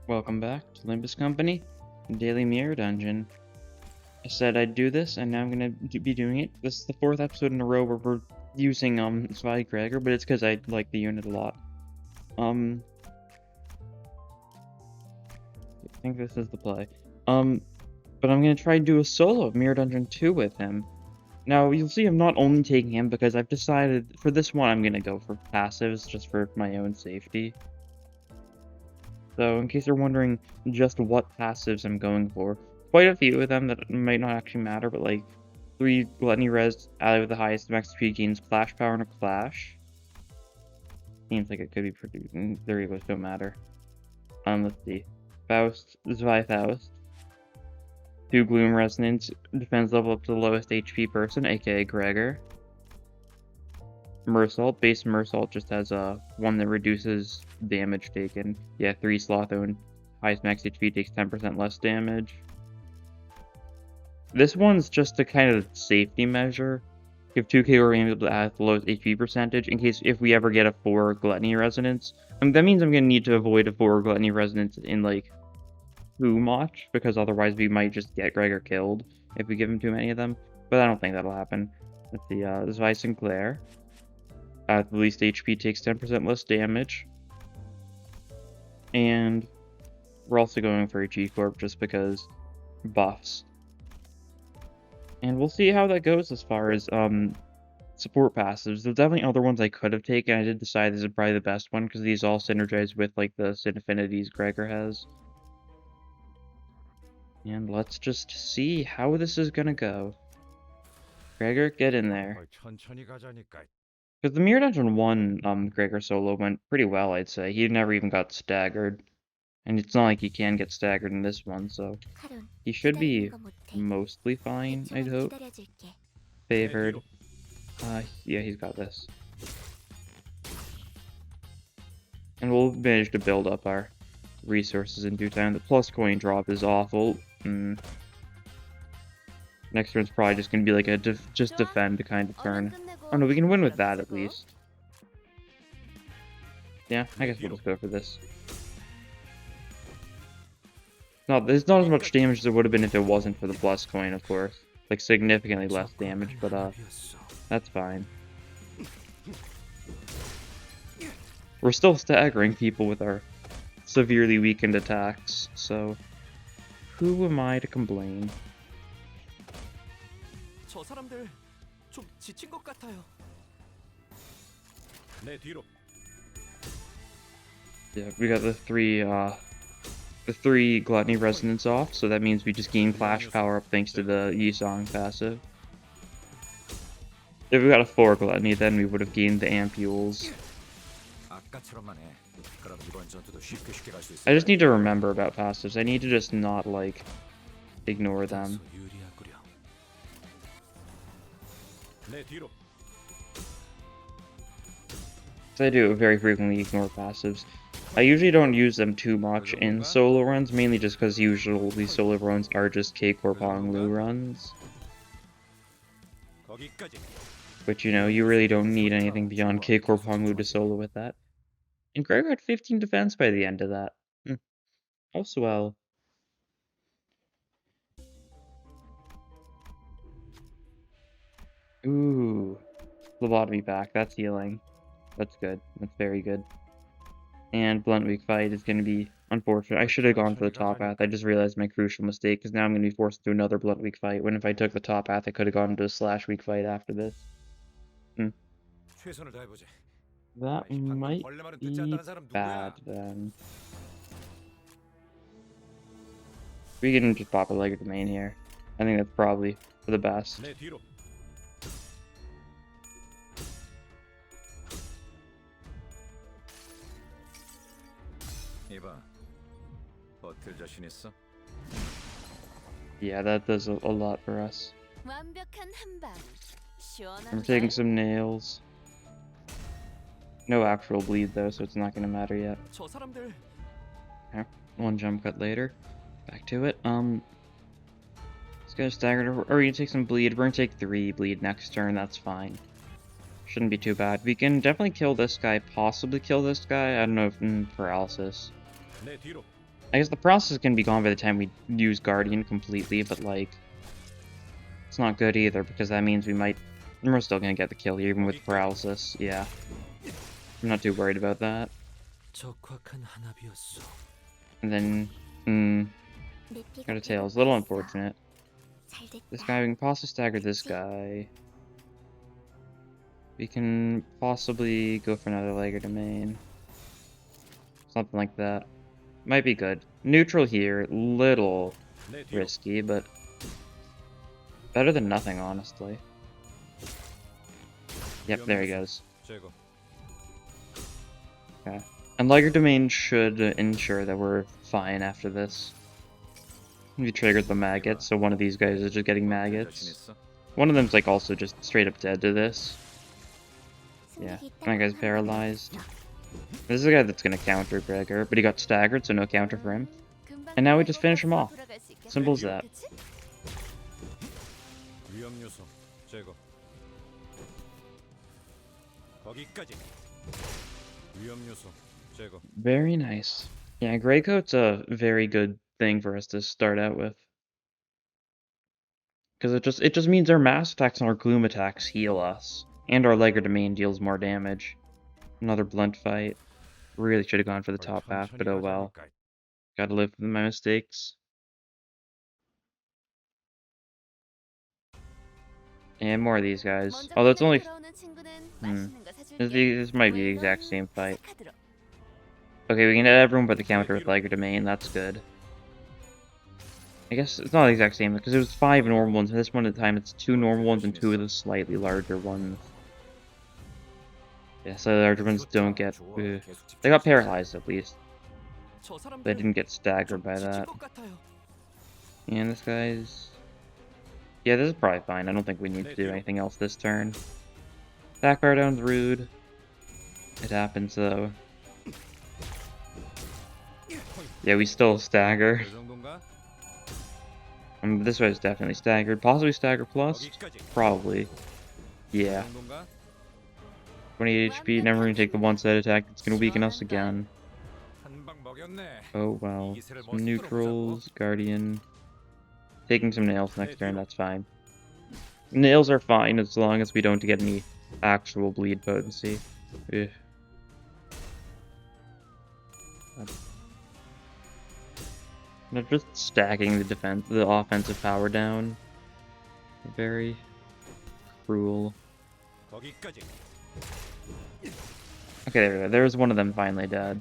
Welcome back to Limbus Company, Daily Mirror Dungeon. I said I'd do this, and now I'm gonna be doing it. This is the 4th episode in a row where we're using Zwei Gregor, but it's because I like the unit a lot. I think this is the play. But I'm gonna try and do a solo of Mirror Dungeon 2 with him. Now you'll see I'm not only taking him because I've decided for this one I'm gonna go for passives just for my own safety. So in case you're wondering just what passives I'm going for, quite a few of them that might not actually matter, but like 3 Gluttony Res, ally with the highest max HP gains Clash Power and a Clash. Seems like it could be pretty, there you go, don't matter. Let's see. Faust, Zwei Faust. 2 Gloom Resonance, defense level up to the lowest HP person, aka Gregor. Mersault, base Mersault just has one that reduces damage taken. Yeah, 3 Sloth own. Highest max HP takes 10% less damage. This one's just a kind of safety measure. Give 2k or able to add the lowest HP percentage in case if we ever get a 4 Gluttony Resonance. That means I'm gonna need to avoid a 4 Gluttony Resonance in like too much, because otherwise we might just get Gregor killed if we give him too many of them. But I don't think that'll happen. Let's see, Zwei Sinclair. At the least HP takes 10% less damage. And we're also going for a G Corp just because buffs. And we'll see how that goes as far as support passives. There's definitely other ones I could have taken. I did decide this is probably the best one because these all synergize with like the Sin Affinities Gregor has. And let's just see how this is gonna go. Gregor, get in there. Because the Mirror Dungeon 1 Gregor solo went pretty well, I'd say. He never even got staggered. And it's not like he can get staggered in this one, so he should be mostly fine, I'd hope. Favored. Yeah, he's got this. And we'll manage to build up our resources in due time. The plus coin drop is awful. Next turn's probably just going to be like a just defend kind of turn. Oh no, we can win with that at least. Yeah, I guess we'll just go for this. No, there's not as much damage as there would have been if it wasn't for the plus coin, of course. Like, significantly less damage, but that's fine. We're still staggering people with our severely weakened attacks, so who am I to complain? Yeah, we got the three Gluttony Resonance off, so that means we just gain Clash Power up thanks to the Yi-Song passive. If we got a 4 Gluttony, then we would have gained the Ampules. I just need to remember about passives. I need to just not, like, ignore them. I do very frequently ignore passives. I usually don't use them too much in solo runs, mainly just because usually solo runs are just K-Corp Honglu runs. But you know, you really don't need anything beyond K-Corp Honglu to solo with that. And Gregor had 15 defense by the end of that. Oh, swell. Ooh. Lobotomy back, that's healing. That's good. That's very good. And Blunt Weak Fight is going to be unfortunate. I should have gone for the top path. I just realized my crucial mistake, because now I'm going to be forced to do another Blunt Weak Fight, when if I took the top path, I could have gone into a Slash Weak Fight after this. That might be bad, then. We can just pop a leg of the main here. I think that's probably for the best. Yeah, that does a lot for us. I'm taking some nails. No actual bleed though, so it's not gonna matter yet. Okay, 1 jump cut later. Back to it. Let's go staggered, or you can take some bleed. We're gonna take 3 bleed next turn, that's fine. Shouldn't be too bad. We can definitely kill this guy, possibly kill this guy. I don't know if paralysis. I guess the process can be gone by the time we use Guardian completely, but like, it's not good either because that means we're still gonna get the kill here even with paralysis. Yeah, I'm not too worried about that. And then, got a tail. It's a little unfortunate. This guy, we can possibly stagger this guy. We can possibly go for another leg or domain. Something like that. Might be good. Neutral here, little risky, but better than nothing, honestly. Yep, there he goes. Okay. And Liger Domain should ensure that we're fine after this. We triggered the maggots, so one of these guys is just getting maggots. One of them's like also just straight up dead to this. Yeah, that guy's paralyzed. This is a guy that's gonna counter Gregor, but he got staggered, so no counter for him. And now we just finish him off. Simple as that. Very nice. Yeah, Greycoat's a very good thing for us to start out with. Because it just means our mass attacks and our gloom attacks heal us. And our Liger Domain deals more damage. Another blunt fight. Really should have gone for the top half, but oh well. Gotta live with my mistakes. And more of these guys. Although it's only... This might be the exact same fight. Okay, we can hit everyone but the counter with Liger Domain, that's good. I guess it's not the exact same, because it was 5 normal ones, and this one at the time it's 2 normal ones and 2 of the slightly larger ones. Yeah, so the larger ones don't get... They got paralyzed at least. They didn't get staggered by that. And this guy's... Yeah, this is probably fine. I don't think we need to do anything else this turn. Back bar down's rude. It happens though. Yeah, we still stagger. This way is definitely staggered. Possibly stagger plus? Probably. Yeah. 28 HP, never gonna take the one-side attack. It's gonna weaken us again. Oh well. Some neutrals, Guardian. Taking some nails next turn, that's fine. Nails are fine as long as we don't get any actual bleed potency. Ugh. They're just stacking the offensive power down. Very cruel. Okay, there we go. There's one of them finally dead.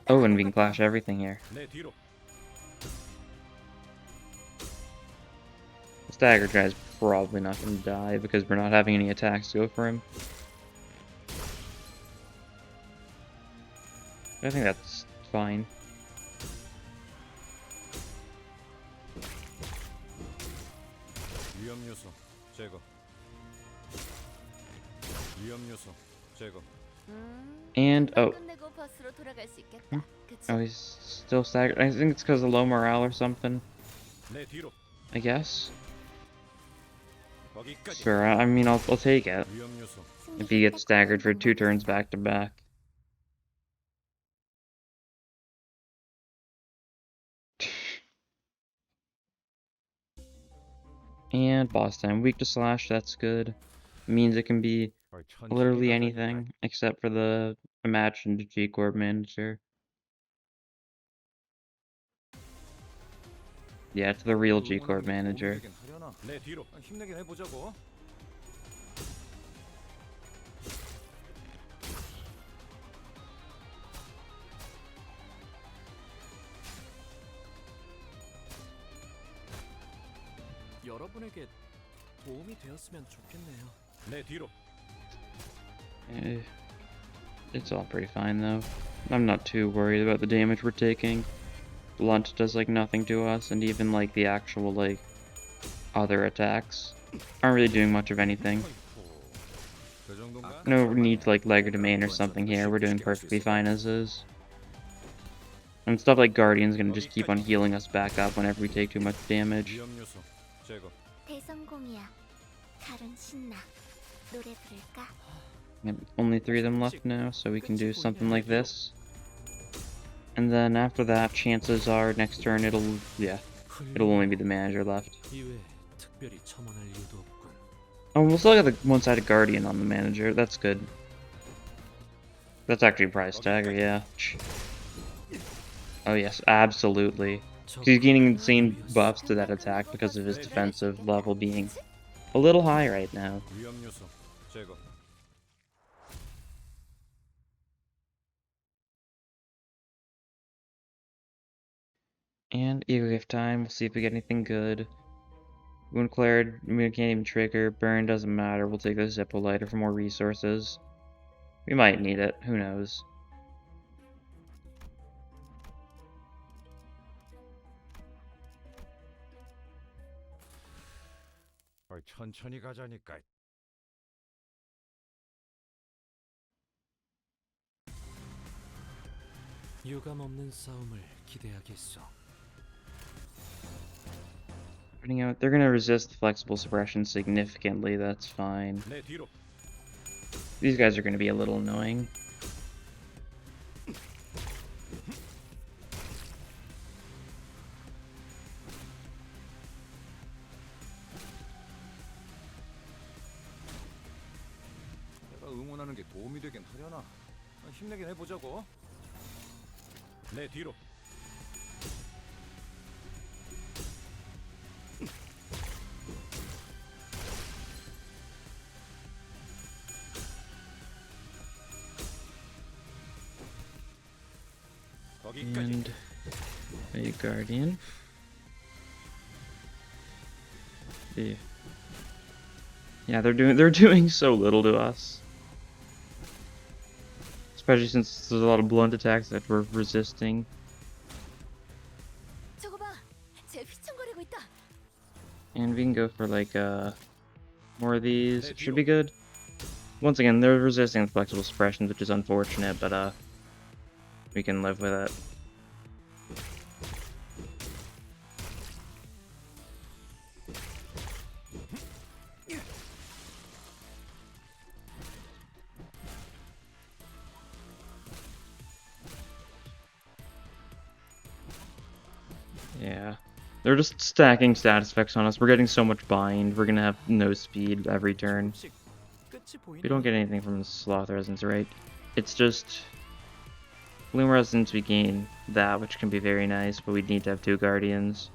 Oh, and we can clash everything here. The stagger guy's probably not going to die because we're not having any attacks to go for him. I think that's fine. And oh, he's still staggered. I think it's because of low morale or something. I guess. Sure. I mean, I'll take it if he gets staggered for 2 turns back to back. And boss time. Weak to slash, that's good. Means it can be literally anything except for the imagined Zwei Gregor manager. Yeah, it's the real Zwei Gregor manager. It's all pretty fine though. I'm not too worried about the damage we're taking. Blunt does like nothing to us, and even like the actual like other attacks aren't really doing much of anything. No need to like leg or domain or something here. We're doing perfectly fine as is. And stuff like Guardian's gonna just keep on healing us back up whenever we take too much damage. And only 3 of them left now, so we can do something like this. And then after that, chances are next turn it'll only be the manager left. Oh, we'll still got the one-sided guardian on the manager. That's good. That's actually a prize stagger, yeah. Oh yes, absolutely. He's gaining insane buffs to that attack because of his defensive level being a little high right now. And Eagle Gift time, we'll see if we get anything good. Wound cleared, we can't even trigger. Burn doesn't matter, we'll take the Zippo lighter for more resources. We might need it, who knows. 천천히 가자니까. 유감 없는 싸움을 기대하겠소. They're gonna resist flexible suppression significantly, that's fine. These guys are gonna be a little annoying. 응원하는 게 도움이 되긴 하려나. 힘내긴 해보자고. 내 뒤로. And a guardian. Yeah, they're doing so little to us. Especially since there's a lot of blunt attacks that we're resisting. And we can go for like more of these. It should be good. Once again, they're resisting the flexible suppressions, which is unfortunate, but we can live with it. Yeah. They're just stacking status effects on us. We're getting so much bind. We're gonna have no speed every turn. We don't get anything from the Sloth Resonance, right? It's just Bloom Resonance, we gain that, which can be very nice, but we need to have 2 Guardians.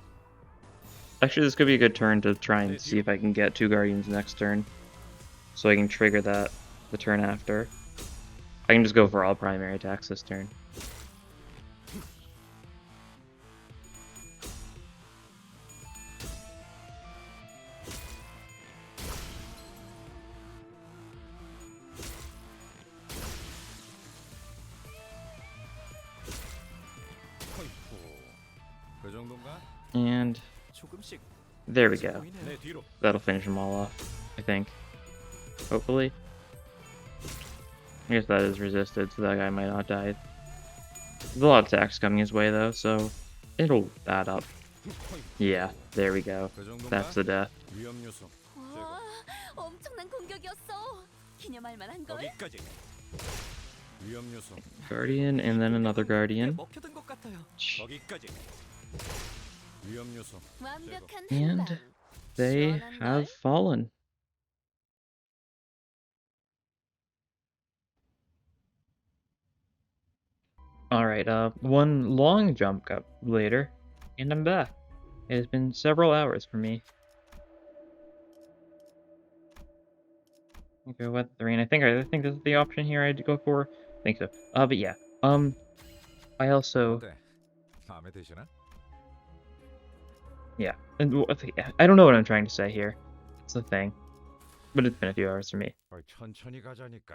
Actually, this could be a good turn to try and see if I can get 2 Guardians next turn. So I can trigger that the turn after. I can just go for all primary attacks this turn. And there we go. That'll finish them all off, I think. Hopefully. I guess that is resisted, so that guy might not die. There's a lot of attacks coming his way, though, so it'll add up. Yeah, there we go. That's the death. Guardian, and then another Guardian. And they have fallen. Alright, one long jump cut later, and I'm back. It has been several hours for me. Okay, what the rain? I think this is the option here I had to go for. I think so. But yeah. I also yeah. And I don't know what I'm trying to say here. It's the thing. But it's been a few hours for me.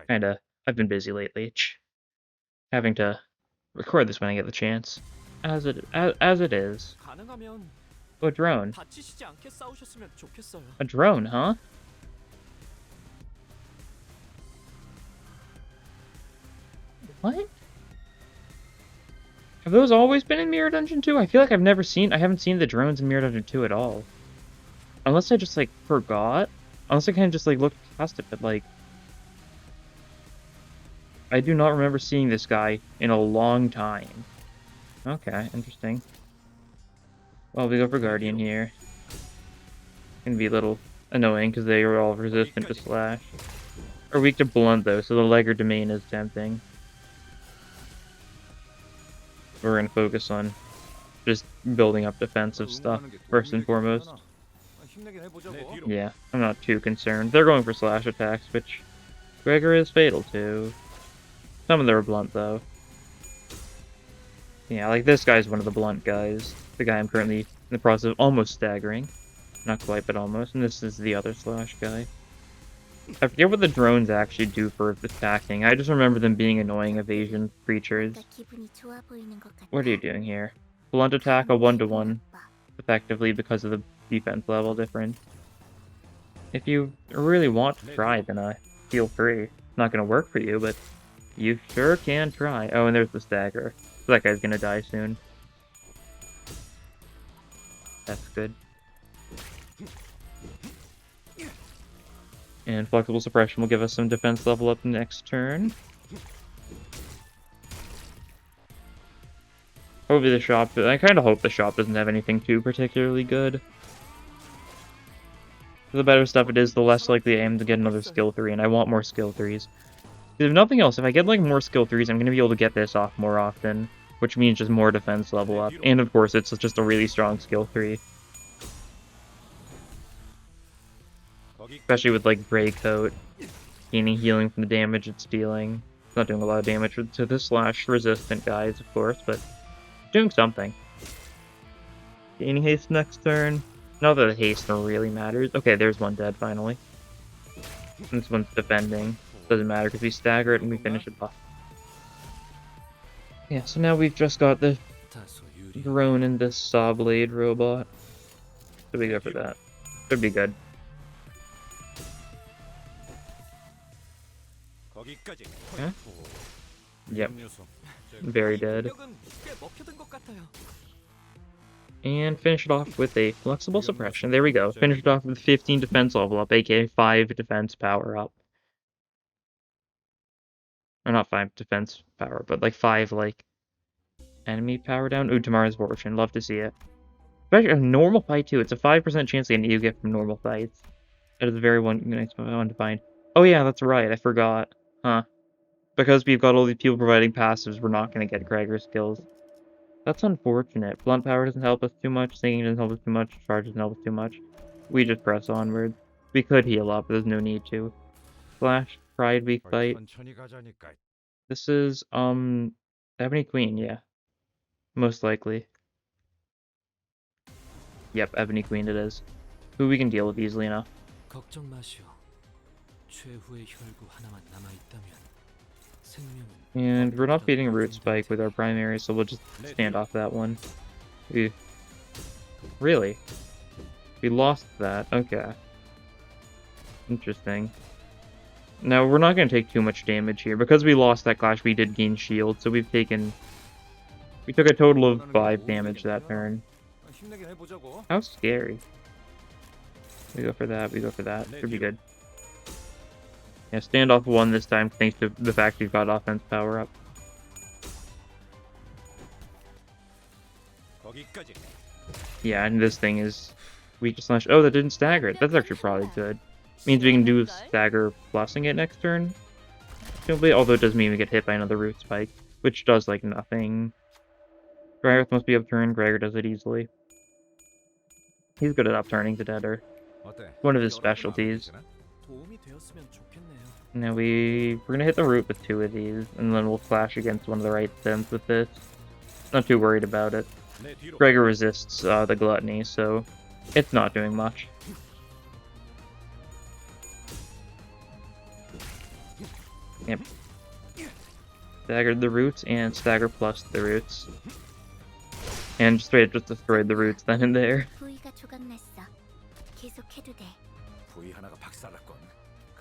Kinda. I've been busy lately. Having to record this when I get the chance. As it is. Oh, a drone. A drone, huh? What? Have those always been in Mirror Dungeon 2? I feel like I haven't seen the drones in Mirror Dungeon 2 at all. Unless I just, like, forgot. Unless I kind of just, like, looked past it, but, like... I do not remember seeing this guy in a long time. Okay, interesting. Well, we go for Guardian here. Can be a little annoying because they are all resistant to slash. Or weak to blunt though, so the Legger domain is tempting. We're gonna focus on just building up defensive stuff first and foremost. Yeah, I'm not too concerned. They're going for slash attacks, which Gregor is fatal to. Some of them are blunt though. Yeah, like this guy's one of the blunt guys. The guy I'm currently in the process of almost staggering. Not quite, but almost. And this is the other slash guy. I forget what the drones actually do for attacking. I just remember them being annoying evasion creatures. What are you doing here? Blunt attack, a 1-to-1, effectively because of the defense level difference. If you really want to try, then feel free. It's not going to work for you, but you sure can try. Oh, and there's the stagger. So that guy's going to die soon. That's good. And flexible suppression will give us some defense level up next turn. Hopefully the shop, I kind of hope the shop doesn't have anything too particularly good. The better stuff it is, the less likely I am to get another skill 3, and I want more skill 3s. If nothing else, if I get like more skill 3s, I'm going to be able to get this off more often, which means just more defense level up. And of course, it's just a really strong skill 3. Especially with like Grey Coat, gaining healing from the damage it's dealing. It's not doing a lot of damage to the slash resistant guys, of course, but doing something. Gaining haste next turn. Not that the haste really matters. Okay, there's one dead finally. This one's defending. Doesn't matter because we stagger it and we finish it off. Yeah, so now we've just got the drone and this saw blade robot. So we go for that. Should be good. Huh? Yep. Very dead. And finish it off with a flexible suppression. There we go. Finish it off with 15 defense level up, aka 5 defense power up. Or not 5 defense power, but like 5 like enemy power down. Ooh, tomorrow's fortune. Love to see it. Especially a normal fight too. It's a 5% chance that you get from normal fights. That is a very nice one to find. Oh yeah, that's right. I forgot. Huh. Because we've got all these people providing passives, we're not going to get Gregor skills. That's unfortunate. Blunt power doesn't help us too much, singing doesn't help us too much, charge doesn't help us too much. We just press onward. We could heal up, but there's no need to. Slash, pride weak fight. This is, Ebony Queen, yeah. Most likely. Yep, Ebony Queen it is. Who we can deal with easily enough. And we're not beating Root Spike with our primary, so we'll just stand off that one. Really? We lost that? Okay. Interesting. Now, we're not going to take too much damage here. Because we lost that clash, we did gain shield, so we took a total of 5 damage that turn. How scary. We go for that, we go for that. Should be good. Yeah, standoff 1 this time thanks to the fact we've got offense power up. Yeah, and this thing is weak to slash. Oh, that didn't stagger it. That's actually probably good. Means we can do stagger plussing it next turn. Although it does mean we get hit by another Root Spike, which does like nothing. Dryarth must be upturned. Gregor does it easily. He's good at upturning the deader. One of his specialties. Now we're gonna hit the root with 2 of these, and then we'll flash against one of the right stems with this. Not too worried about it. Gregor resists the gluttony, so it's not doing much. Yep. Staggered the roots and stagger plus the roots. And straight up just destroyed the roots then and there.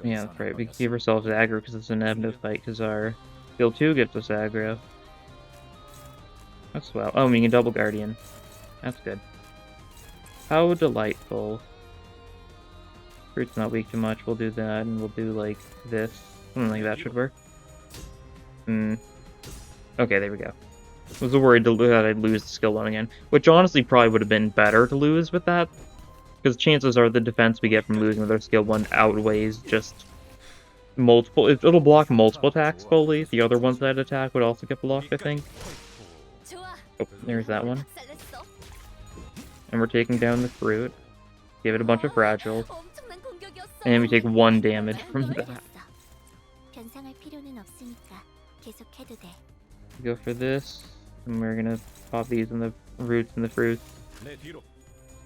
Yeah, that's right. We can keep ourselves aggro because it's an ebb fight because our skill 2 gets us aggro. That's well. Oh, we can double guardian. That's good. How delightful. Fruit's not weak too much. We'll do that, and we'll do like this. Something like that should work. Okay, there we go. I was worried that I'd lose the skill 1 again, which honestly probably would have been better to lose with that, because chances are the defense we get from losing with our skill 1 outweighs just multiple. It'll block multiple attacks fully. The other one-sided attack would also get blocked, I think. Oh, there's that one. And we're taking down the fruit. Give it a bunch of fragile. And we take 1 damage from that. Go for this. And we're gonna pop these in the roots and the fruits.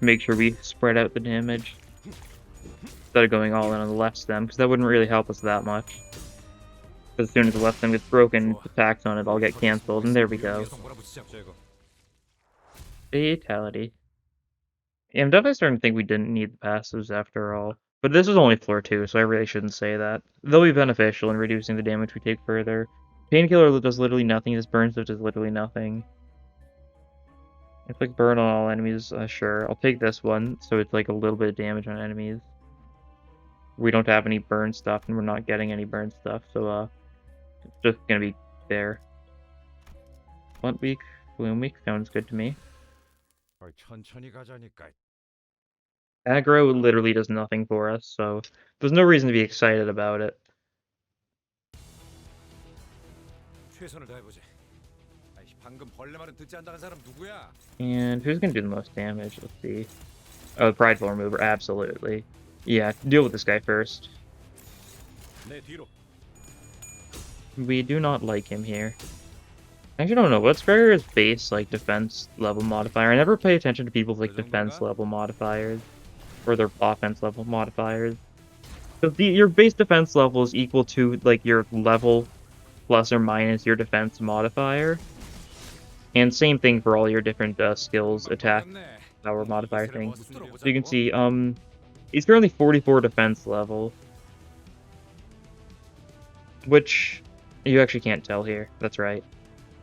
Make sure we spread out the damage. Instead of going all in on the left stem, because that wouldn't really help us that much. Because as soon as the left stem gets broken, attacks on it all get cancelled, and there we go. Fatality. Yeah, I'm definitely starting to think we didn't need the passives after all. But this is only floor 2, so I really shouldn't say that. They'll be beneficial in reducing the damage we take further. Painkiller does literally nothing, this burn stuff does literally nothing. Inflict burn on all enemies, sure. I'll take this one, so it's like a little bit of damage on enemies. We don't have any burn stuff, and we're not getting any burn stuff, so it's just gonna be there. Blunt weak, bloom weak, sounds good to me. Aggro literally does nothing for us, so there's no reason to be excited about it. And who's gonna do the most damage? Let's see. Oh, the Prideful Remover, absolutely. Yeah, deal with this guy first. We do not like him here. I actually don't know, what's Gregor's base, like, defense level modifier? I never pay attention to people's, like, defense level modifiers. Or their offense level modifiers. So your base defense level is equal to, like, your level plus or minus your defense modifier. And same thing for all your different skills, attack, power modifier things. So you can see, he's currently 44 defense level. Which you actually can't tell here, that's right.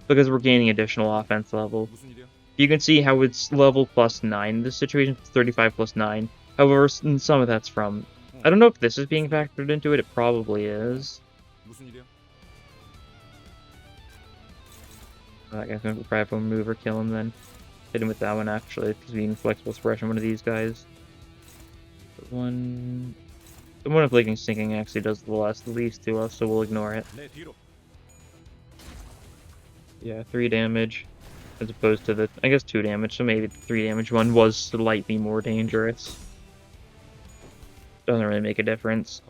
Because we're gaining additional offense level. You can see how it's level plus 9 in this situation, it's 35 plus 9. However, some of that's from... I don't know if this is being factored into it, it probably is. I guess I'm gonna try to move or kill him then. Hit him with that one actually, because being flexible suppression one of these guys. The one inflicting sinking actually does the least to us, so we'll ignore it. Yeah, 3 damage. As opposed to the, I guess 2 damage, so maybe the 3 damage one was slightly more dangerous. Doesn't really make a difference.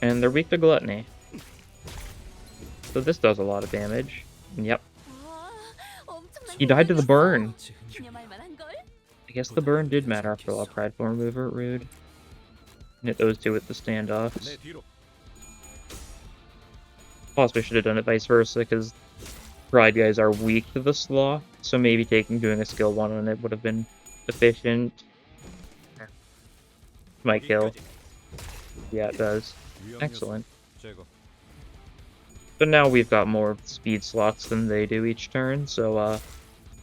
And they're weak to Gluttony. So this does a lot of damage. Yep. He died to the burn. I guess the burn did matter after all. Prideful Remover, rude. Hit those two with the standoffs. Possibly should have done it vice versa, because Pride guys are weak to the Sloth, so maybe doing a skill 1 on it would have been efficient. Might kill. Yeah, it does. Excellent. But now we've got more speed slots than they do each turn, so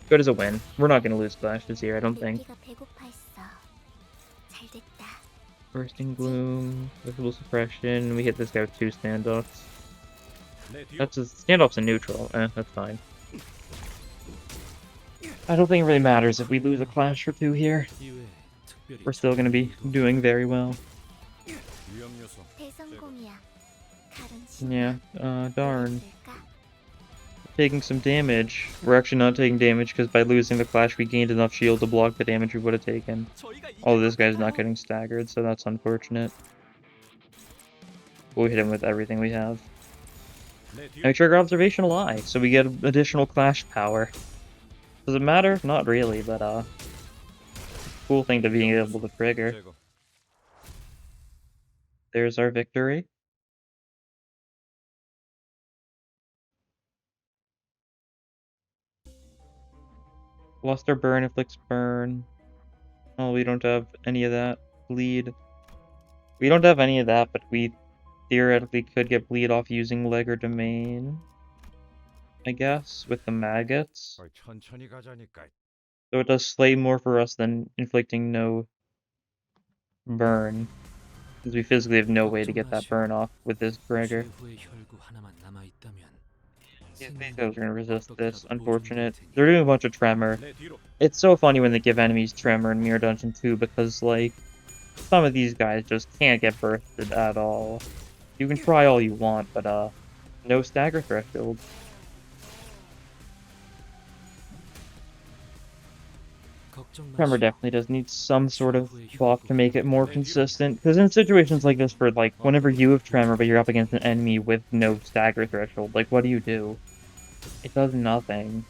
good as a win. We're not going to lose clashes here, I don't think. Bursting Gloom, Visible Suppression, we hit this guy with 2 standoffs. That's a standoff's a neutral, that's fine. I don't think it really matters if we lose a clash or 2 here. We're still going to be doing very well. Yeah, darn. Taking some damage. We're actually not taking damage because by losing the clash we gained enough shield to block the damage we would have taken. Although this guy's not getting staggered, so that's unfortunate. We'll hit him with everything we have. And we trigger Observational Eye, so we get additional clash power. Does it matter? Not really, but cool thing to being able to trigger. There's our victory. Lost our burn, inflicts burn. Oh, we don't have any of that. Bleed. We don't have any of that, but we theoretically could get bleed off using leg or domain. I guess, with the maggots. So it does slay more for us than inflicting no burn. Because we physically have no way to get that burn off with this Gregor. 최후의 혈구 하나만 남아 있다면 These guys are gonna resist this. Unfortunate. They're doing a bunch of Tremor. It's so funny when they give enemies Tremor in Mirror Dungeon 2 because, like, some of these guys just can't get bursted at all. You can try all you want, but, no stagger threshold. Tremor definitely does need some sort of buff to make it more consistent, because in situations like this, for, like, whenever you have Tremor but you're up against an enemy with no stagger threshold, like, what do? It does nothing.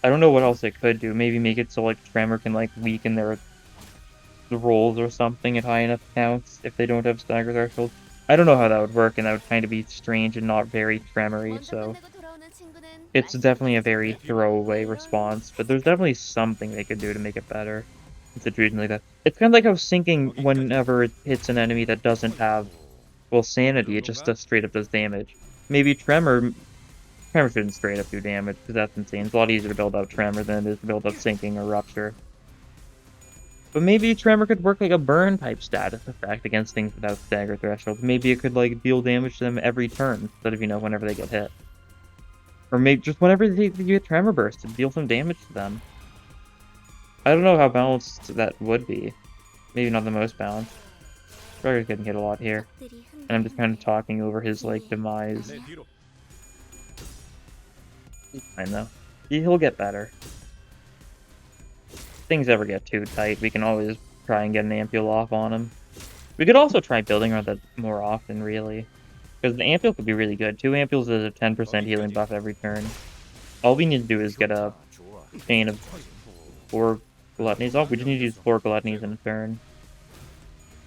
I don't know what else it could do. Maybe make it so, like, Tremor can, like, weaken their rolls or something at high enough counts if they don't have stagger threshold. I don't know how that would work, and that would kind of be strange and not very Tremory, so it's definitely a very throwaway response, but there's definitely something they could do to make it better in situations like that. It's kind of like how sinking, whenever it hits an enemy that doesn't have, well, sanity, it just straight up does damage. Maybe Tremor shouldn't straight up do damage, because that's insane. It's a lot easier to build up Tremor than it is to build up Sinking or Rupture. But maybe Tremor could work like a burn type status effect against things without stagger threshold. Maybe it could, like, deal damage to them every turn instead of, you know, whenever they get hit. Or maybe just whenever they get Tremor Burst to deal some damage to them. I don't know how balanced that would be. Maybe not the most balanced. Gregor couldn't hit a lot here. And I'm just kind of talking over his, like, demise. He's fine though. He'll get better. If things ever get too tight, we can always try and get an Ampule off on him. We could also try building on that more often, really. Because the Ampule could be really good. 2 Ampules is a 10% healing buff every turn. All we need to do is get a chain of 4 Gluttonies off. We just need to use 4 Gluttonies in a turn.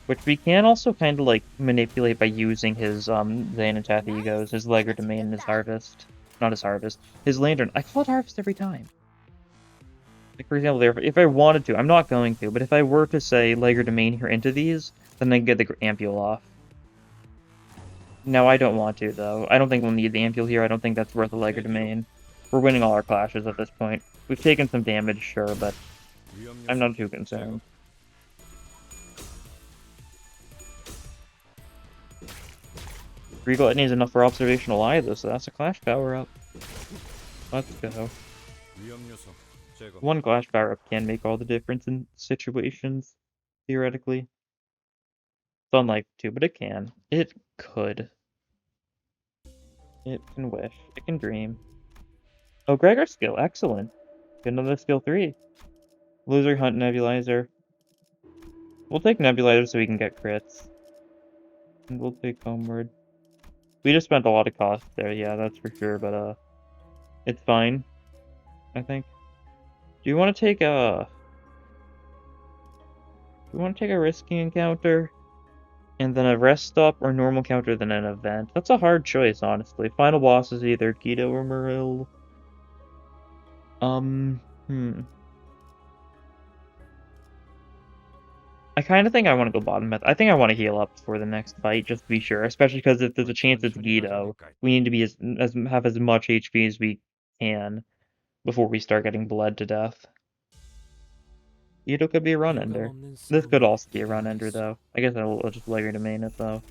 Which we can also kind of, like, manipulate by using his Xanatath Egos, his Legerdemain, and his Harvest. Not his Harvest. His Lantern. I call it Harvest every time. Like, for example, there, if I wanted to, I'm not going to, but if I were to say Legerdemain here into these, then I can get the Ampule off. No, I don't want to, though. I don't think we'll need the Ampule here. I don't think that's worth a Legerdemain. We're winning all our clashes at this point. We've taken some damage, sure, but I'm not too concerned. 3 Gluttony is enough for Observational Eye, though, so that's a Clash power-up. Let's go. 1 Clash power-up can make all the difference in situations, theoretically. It's unlikely to, but it can. It could. It can wish. It can dream. Oh, Gregor skill. Excellent. Get another skill 3. Loser Hunt Nebulizer. We'll take Nebulizer so we can get crits. And we'll take Homeward. We just spent a lot of cost there, yeah, that's for sure, but, it's fine, I think. Do you want to take a... Do you want to take a risky encounter? And then a rest stop, or normal counter, then an event? That's a hard choice, honestly. Final boss is either Guido or Muriel. I kind of think I want to go bottom meth. I think I want to heal up for the next fight, just to be sure. Especially because if there's a chance it's Guido, we need to be have as much HP as we can before we start getting bled to death. Guido could be a run ender. This could also be a run ender, though. I guess I'll just Legerdemain it, though.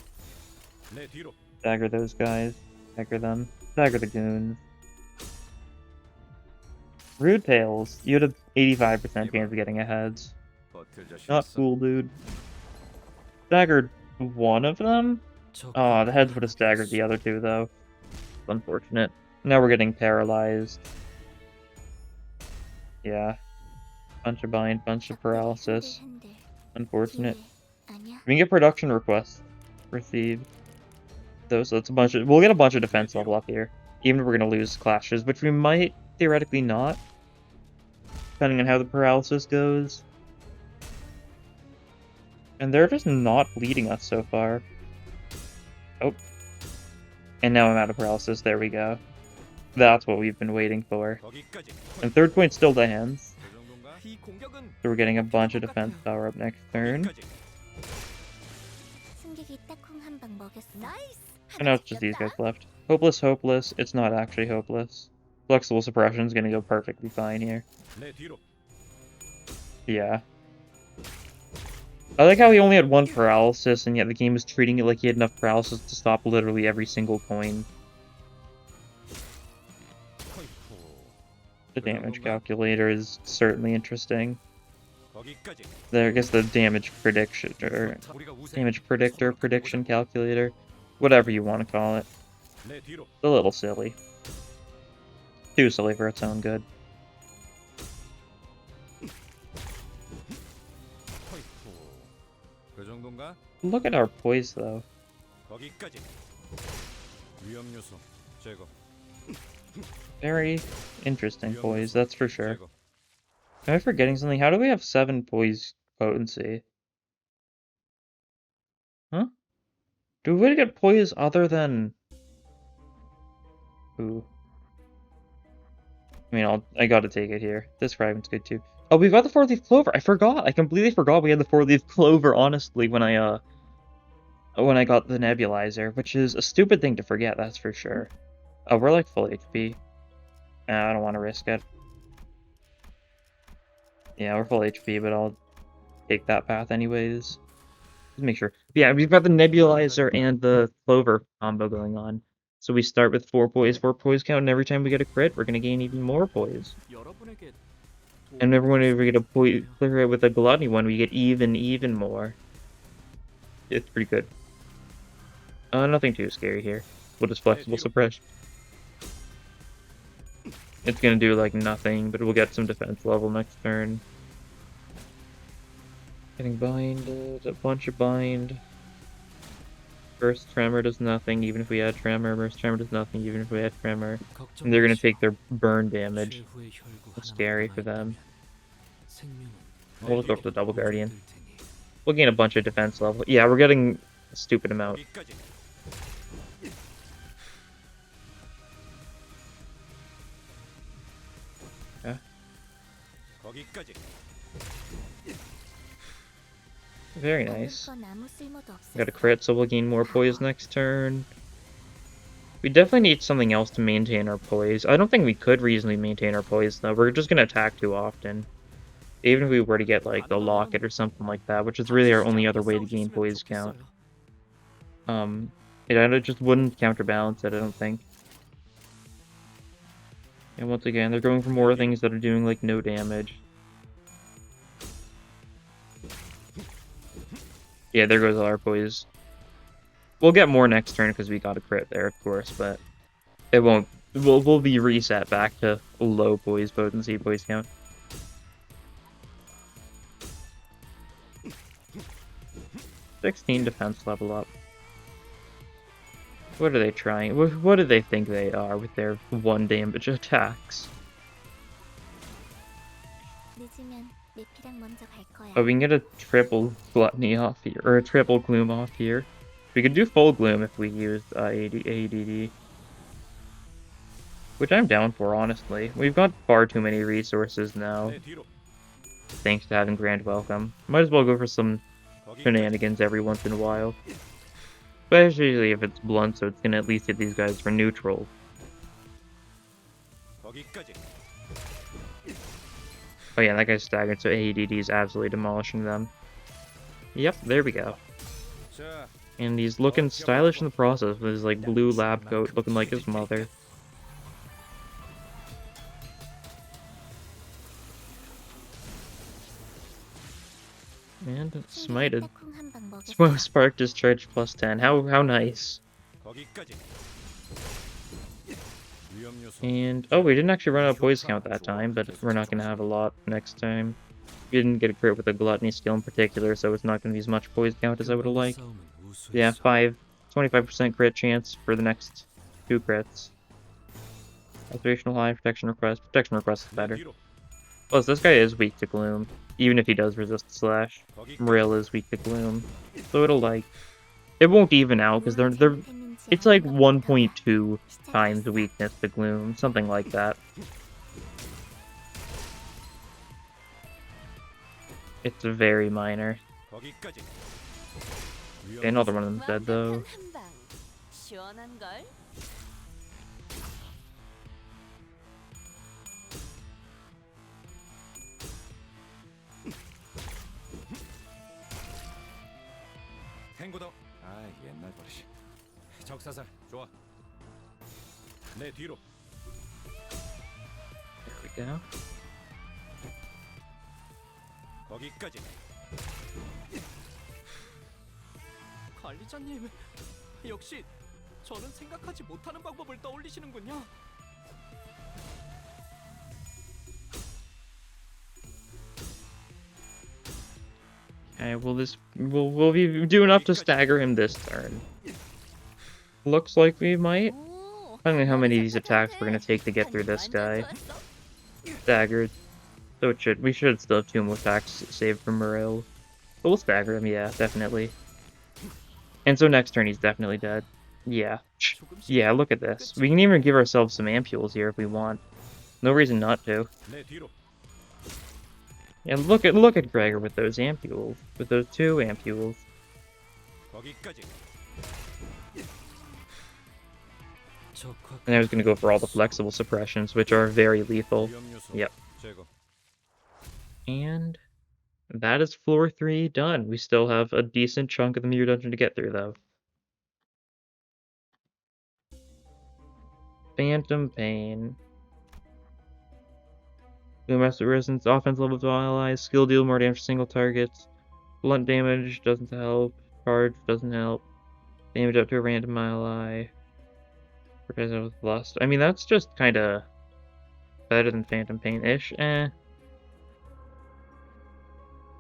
Dagger those guys. Dagger them. Dagger the goons. Rude Tails. You had an 85% chance of getting a heads. Not cool, dude. Staggered one of them? Oh, the heads would have staggered the other 2, though. Unfortunate. Now we're getting paralyzed. Yeah. Bunch of bind, bunch of paralysis. Unfortunate. We can get production requests received. Though, so it's a bunch of... We'll get a bunch of defense level up here. Even if we're going to lose clashes, which we might theoretically not. Depending on how the paralysis goes. And they're just not bleeding us so far. Oh. And now I'm out of paralysis. There we go. That's what we've been waiting for. And third point still to hands. So we're getting a bunch of defense power up next turn. And now it's just these guys left. Hopeless, hopeless. It's not actually hopeless. Flexible suppression is going to go perfectly fine here. Yeah. I like how he only had one paralysis, and yet the game is treating it like he had enough paralysis to stop literally every single coin. The damage calculator is certainly interesting. There, I guess the damage prediction, or damage predictor, prediction calculator, whatever you want to call it. It's a little silly. Too silly for its own good. Look at our poise, though. Very interesting poise, that's for sure. Am I forgetting something? How do we have 7 poise potency? Huh? Do we get poise other than... Ooh. I mean, I gotta take it here. This fragment's good too. Oh, we've got the 4-leaf clover. I forgot. I completely forgot we had the 4-leaf clover, honestly, when I got the nebulizer, which is a stupid thing to forget, that's for sure. Oh, we're like full HP. I don't want to risk it. Yeah, we're full HP, but I'll take that path anyways. Just make sure. Yeah, we've got the nebulizer and the clover combo going on. So we start with 4 poise count, and every time we get a crit, we're gonna gain even more poise. And every whenever we get a poise clear with a gluttony one, we get even more. It's pretty good. Nothing too scary here. We'll just flexible suppression. It's gonna do like nothing, but we'll get some defense level next turn. Getting binded, a bunch of bind. Burst Tremor does nothing, even if we add Tremor. Burst Tremor does nothing, even if we add Tremor. And they're gonna take their burn damage. That's scary for them. We'll just go for the Double Guardian. We'll gain a bunch of defense level. Yeah, we're getting a stupid amount. Yeah. Very nice. Got a crit, so we'll gain more poise next turn. We definitely need something else to maintain our poise. I don't think we could reasonably maintain our poise, though. We're just going to attack too often. Even if we were to get, like, the locket or something like that, which is really our only other way to gain poise count. It just wouldn't counterbalance it, I don't think. And once again, they're going for more things that are doing, like, no damage. Yeah, there goes all our poise. We'll get more next turn because we got a crit there, of course, but it won't. We'll be reset back to low poise potency, poise count. $16 defense level up. What are they trying? What do they think they are with their 1 damage attacks? Oh, we can get a triple gluttony off here, or a triple gloom off here. We could do full gloom if we used ADD. Which I'm down for, honestly. We've got far too many resources now. Thanks to having Grand Welcome. Might as well go for some shenanigans every once in a while. Especially if it's blunt, so it's gonna at least hit these guys for neutral. Oh yeah, that guy's staggered, so AEDD is absolutely demolishing them. Yep, there we go. And he's looking stylish in the process with his like blue lab coat looking like his mother. And it's smited. Spark discharge plus 10. How nice. And oh, we didn't actually run out of poise count that time, but we're not gonna have a lot next time. We didn't get a crit with a gluttony skill in particular, so it's not gonna be as much poise count as I would have liked. Yeah, 25% crit chance for the next 2 crits. Observational high, protection request. Protection request is better. Plus, this guy is weak to gloom, even if he does resist slash. Mrill is weak to gloom, so it'll like it won't even out because they're it's like 1.2 times the weakness to gloom, something like that. It's very minor. Okay, another one of them's dead though. 탱고다. 아, 옛날 버릇이. 적사살. 좋아. 내 뒤로. There we go. 거기까지. 관리자님, 역시 저는 생각하지 못하는 방법을 떠올리시는군요. Okay, will we do enough to stagger him this turn? Looks like we might. I don't know how many of these attacks we're gonna take to get through this guy. Staggered. So we should still have 2 more attacks saved from Morel. But we'll stagger him, yeah, definitely. And so next turn he's definitely dead. Yeah. Yeah, look at this. We can even give ourselves some ampules here if we want. No reason not to. And look at Gregor with those ampules. With those 2 ampules. And I was gonna go for all the flexible suppressions, which are very lethal. Yep. And that is floor 3 done. We still have a decent chunk of the Mirror Dungeon to get through, though. Phantom Pain. Master Resistance, offense level to allies, skill deal more damage to single targets. Blunt damage doesn't help. Charge doesn't help. Damage up to a random ally. With Lust. I mean, that's just kind of better than Phantom Pain-ish.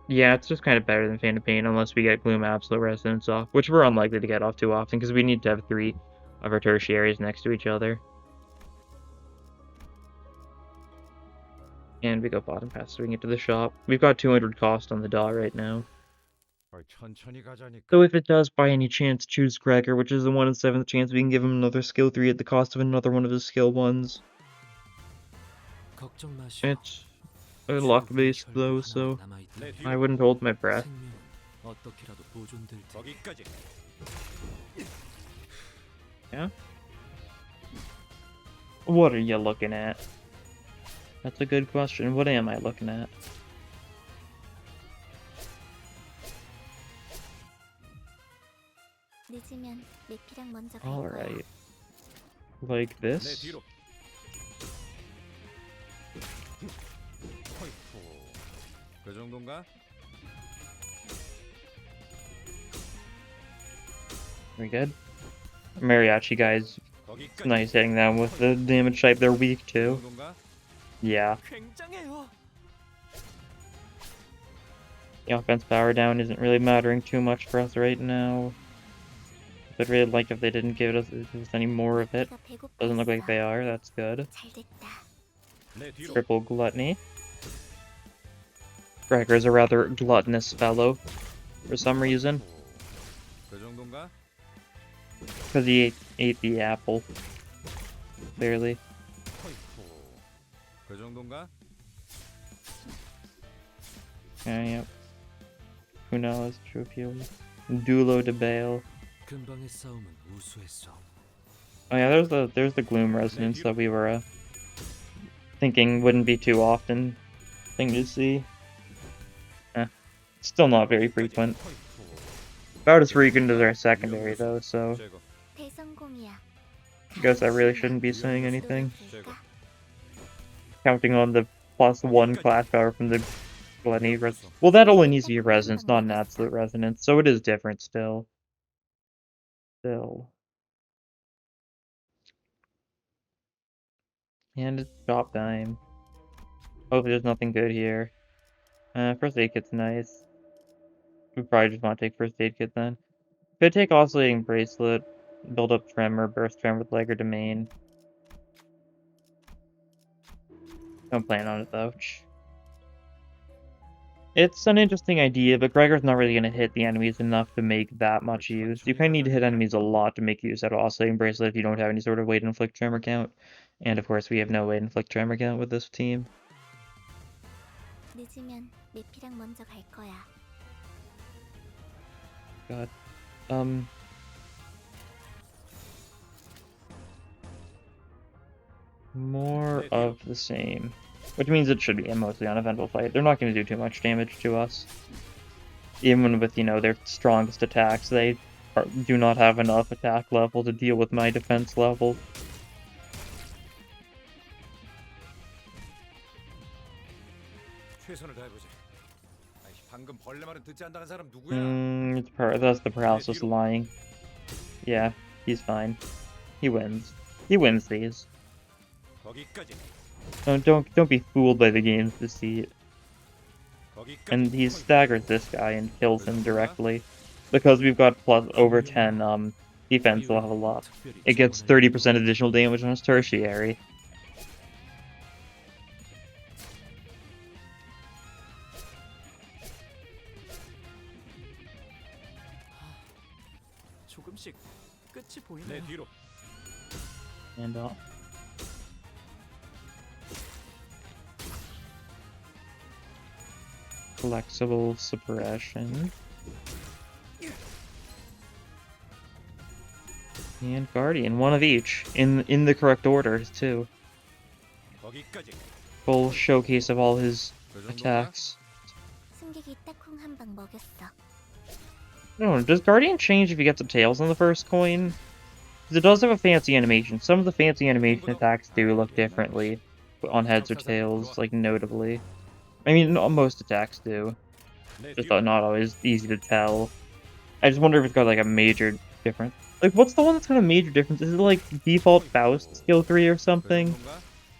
Yeah, it's just kind of better than Phantom Pain unless we get Gloom Absolute Resonance off, which we're unlikely to get off too often because we need to have 3 of our tertiaries next to each other. And we go bottom pass so we can get to the shop. We've got 200 cost on the dot right now. So if it does by any chance choose Gregor, which is a 1 in 7th chance, we can give him another skill 3 at the cost of another one of his skill 1s. It's a luck based though, so I wouldn't hold my breath. Yeah? What are you looking at? That's a good question. What am I looking at? Alright. Like this? We good? Mariachi guys, it's nice hitting them with the damage type they're weak to. Yeah. The offense power down isn't really mattering too much for us right now. I'd really like if they didn't give us any more of it. Doesn't look like they are, that's good. Triple gluttony. Gregor's a rather gluttonous fellow, for some reason. Because he ate the apple. Clearly. Yep. Who knows? True fuel. Dulo de Bale. Oh yeah, there's the Gloom Resonance that we were thinking wouldn't be too often thing to see. Still not very frequent. About as frequent as our secondary though, so I guess I really shouldn't be saying anything. Counting on the +1 class power from the Gluttony Resonance. Well, that only needs to be a Resonance, not an Absolute Resonance, so it is different still. And it's shop time. Hopefully there's nothing good here. First aid kit's nice. We probably just want to take first aid kit then. Could take Oscillating Bracelet, build up Tremor, Burst Tremor with Leg or Domain. Don't plan on it though. It's an interesting idea, but Gregor's not really going to hit the enemies enough to make that much use. You kind of need to hit enemies a lot to make use out of Oscillating Bracelet if you don't have any sort of weight inflict tremor count. And of course we have no weight inflict tremor count with this team. God. More of the same. Which means it should be a mostly uneventful fight. They're not going to do too much damage to us. Even with, their strongest attacks, they do not have enough attack level to deal with my defense level. That's the paralysis lying. Yeah, he's fine. He wins. He wins these. Don't be fooled by the game's deceit. And he staggers this guy and kills him directly. Because we've got plus over 10 defense level up. It gets 30% additional damage on his tertiary. And flexible suppression. And Guardian, one of each, in the correct order, too. Full showcase of all his attacks. No, does Guardian change if he gets the tails on the first coin? Because it does have a fancy animation. Some of the fancy animation attacks do look differently on heads or tails, like, notably. I mean, most attacks do. Just not always easy to tell. I just wonder if it's got, like, a major difference. Like, what's the one that's got a major difference? Is it, like, default Faust skill 3 or something?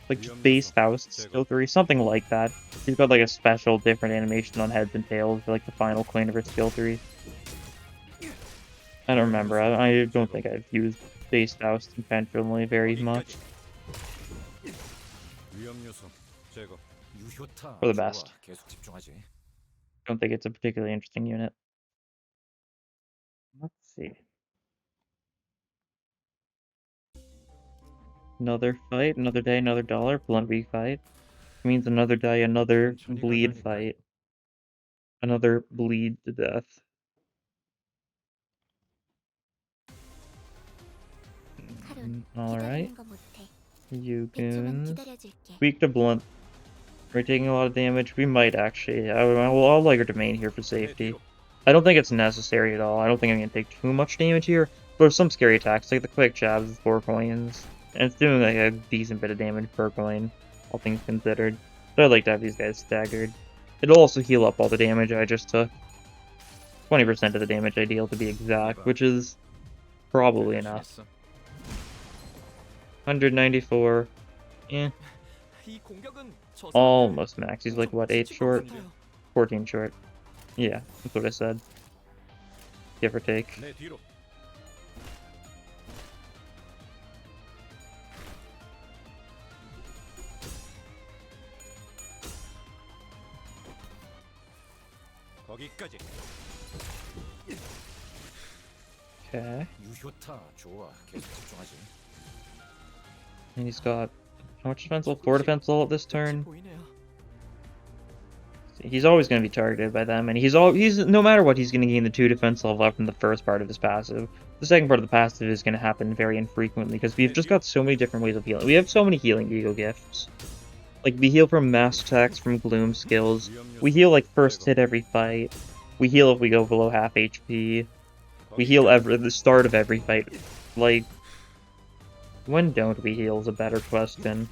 Like, just base Faust skill 3? Something like that. He's got, like, a special different animation on heads and tails for, like, the final coin of her skill 3. I don't remember. I don't think I've used base Faust intentionally very much. For the best. Don't think it's a particularly interesting unit. Let's see. Another fight, another day, another dollar, blunt week fight. Means another day, another bleed fight. Another bleed to death. Alright. You goons. Weak to blunt. We're taking a lot of damage. We might actually. I'll like her domain here for safety. I don't think it's necessary at all. I don't think I'm going to take too much damage here. But there's some scary attacks, like the quick jabs with 4 coins. And it's doing like a decent bit of damage per coin, all things considered. But I'd like to have these guys staggered. It'll also heal up all the damage I just took. 20% of the damage I deal to be exact, which is probably enough. 194. Eh. Almost max. He's like, what, 8 short? 14 short. Yeah, that's what I said. Give or take. Okay. And he's got how much defense level? 4 defense level this turn. He's always going to be targeted by them, and he's no matter what, he's going to gain the 2 defense level up from the first part of his passive. The second part of the passive is going to happen very infrequently because we've just got so many different ways of healing. We have so many healing Eagle gifts. Like, we heal from mass attacks, from gloom skills. We heal like first hit every fight. We heal if we go below half HP. We heal at the start of every fight. Like, when don't we heal is a better question.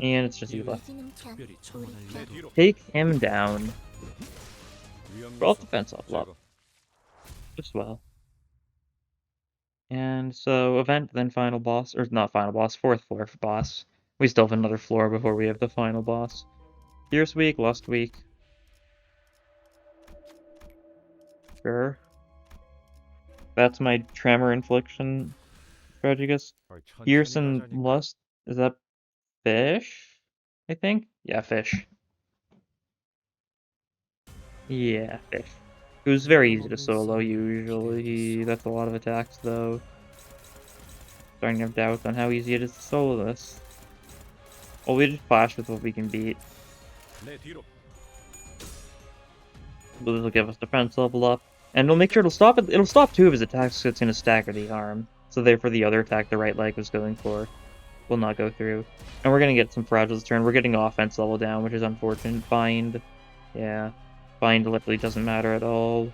And it's just Eva. Take him down. Roll defense up. Just well. And so, event, then final boss. Or not final boss, 4th floor for boss. We still have another floor before we have the final boss. Fierce week, Lust week. Sure. That's my tremor infliction strategy. Fierce and Lust. Is that fish? I think? Yeah, fish. Yeah, fish. It was very easy to solo, usually. That's a lot of attacks, though. Starting to have doubts on how easy it is to solo this. Well, we just flash with what we can beat. But this will give us defense level up. And it'll make sure it'll stop 2 of his attacks, so it's going to stagger the arm. So therefore the other attack the right leg was going for will not go through. And we're gonna get some fragile this turn. We're getting offense level down, which is unfortunate. Bind. Yeah. Bind literally doesn't matter at all.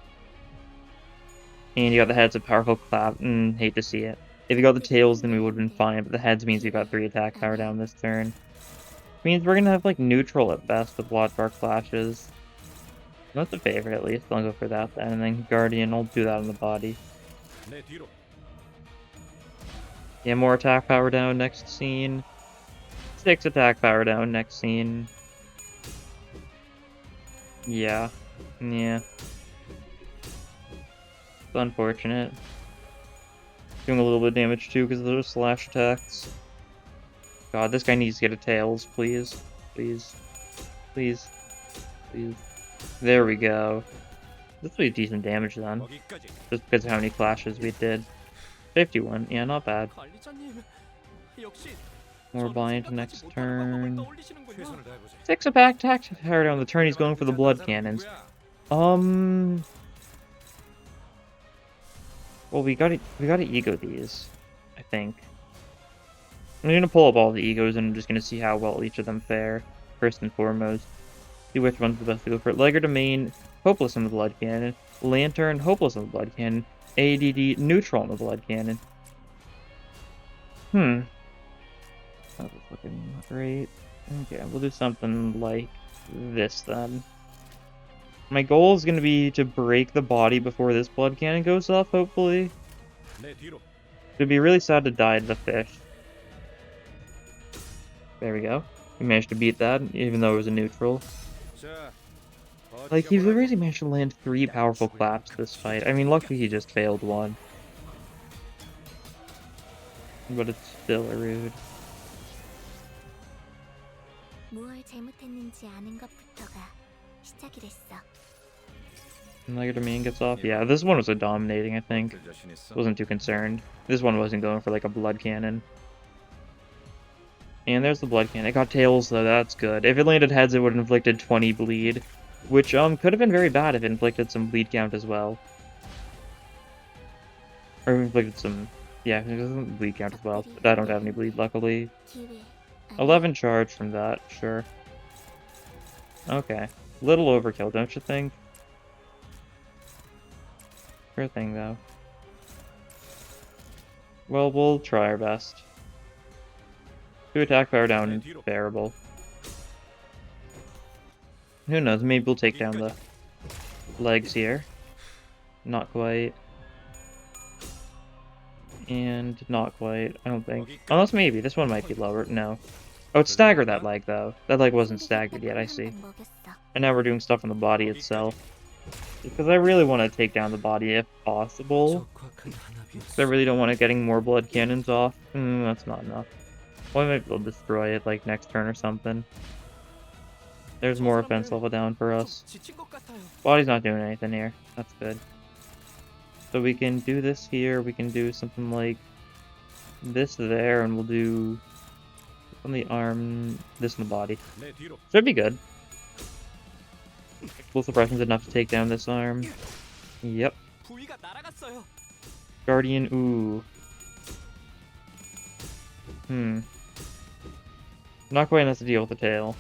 And you got the heads of powerful clap. Hate to see it. If you got the tails, then we would have been fine, but the heads means we got 3 attack power down this turn. Means we're gonna have like neutral at best with Blood Bar Clashes. That's a favorite at least. I'll go for that then. And then Guardian, I'll do that on the body. Yeah, more attack power down next scene. 6 attack power down next scene. Yeah. Yeah. It's unfortunate. Doing a little bit of damage too because of those slash attacks. God, this guy needs to get a tails, please. Please. Please. Please. There we go. This will be decent damage then. Just because of how many clashes we did. 51. Yeah, not bad. More bind next turn. 6 attack power down the turn. He's going for the blood cannons. Well, we gotta ego these, I think. I'm gonna pull up all the egos and I'm just gonna see how well each of them fare, first and foremost. See which one's the best to go for. Legger Domain, hopeless on the blood cannon. Lantern, hopeless on the blood cannon. ADD, neutral on the blood cannon. That was looking great. Okay, we'll do something like this then. My goal is going to be to break the body before this blood cannon goes off, hopefully. It'd be really sad to die to the fish. There we go. We managed to beat that, even though it was a neutral. Like, he's really managed to land 3 powerful claps this fight. I mean, luckily he just failed 1. But it's still rude. Legger Domain gets off. Yeah, this one was a dominating, I think. Wasn't too concerned. This one wasn't going for like a blood cannon. And there's the blood cannon. It got tails though, that's good. If it landed heads, it would have inflicted 20 bleed. Which could have been very bad if it inflicted some bleed count as well. Or inflicted some... Yeah, it doesn't bleed count as well. But I don't have any bleed, luckily. 11 charge from that, sure. Okay. Little overkill, don't you think? Sure thing, though. Well, we'll try our best. 2 attack power down, bearable. Who knows, maybe we'll take down the legs here. Not quite. And not quite, I don't think. Unless maybe, this one might be lower, no. Oh, it's staggered that leg though. That leg wasn't staggered yet, I see. And now we're doing stuff on the body itself. Because I really want to take down the body if possible. So I really don't want it getting more blood cannons off. That's not enough. Well, maybe we'll destroy it like next turn or something. There's more offense level down for us. Body's not doing anything here. That's good. So we can do this here, we can do something like this there, and we'll do on the arm, this in the body. Should be good. Full suppression's enough to take down this arm. Yep. Guardian, ooh. Not quite enough to deal with the tail.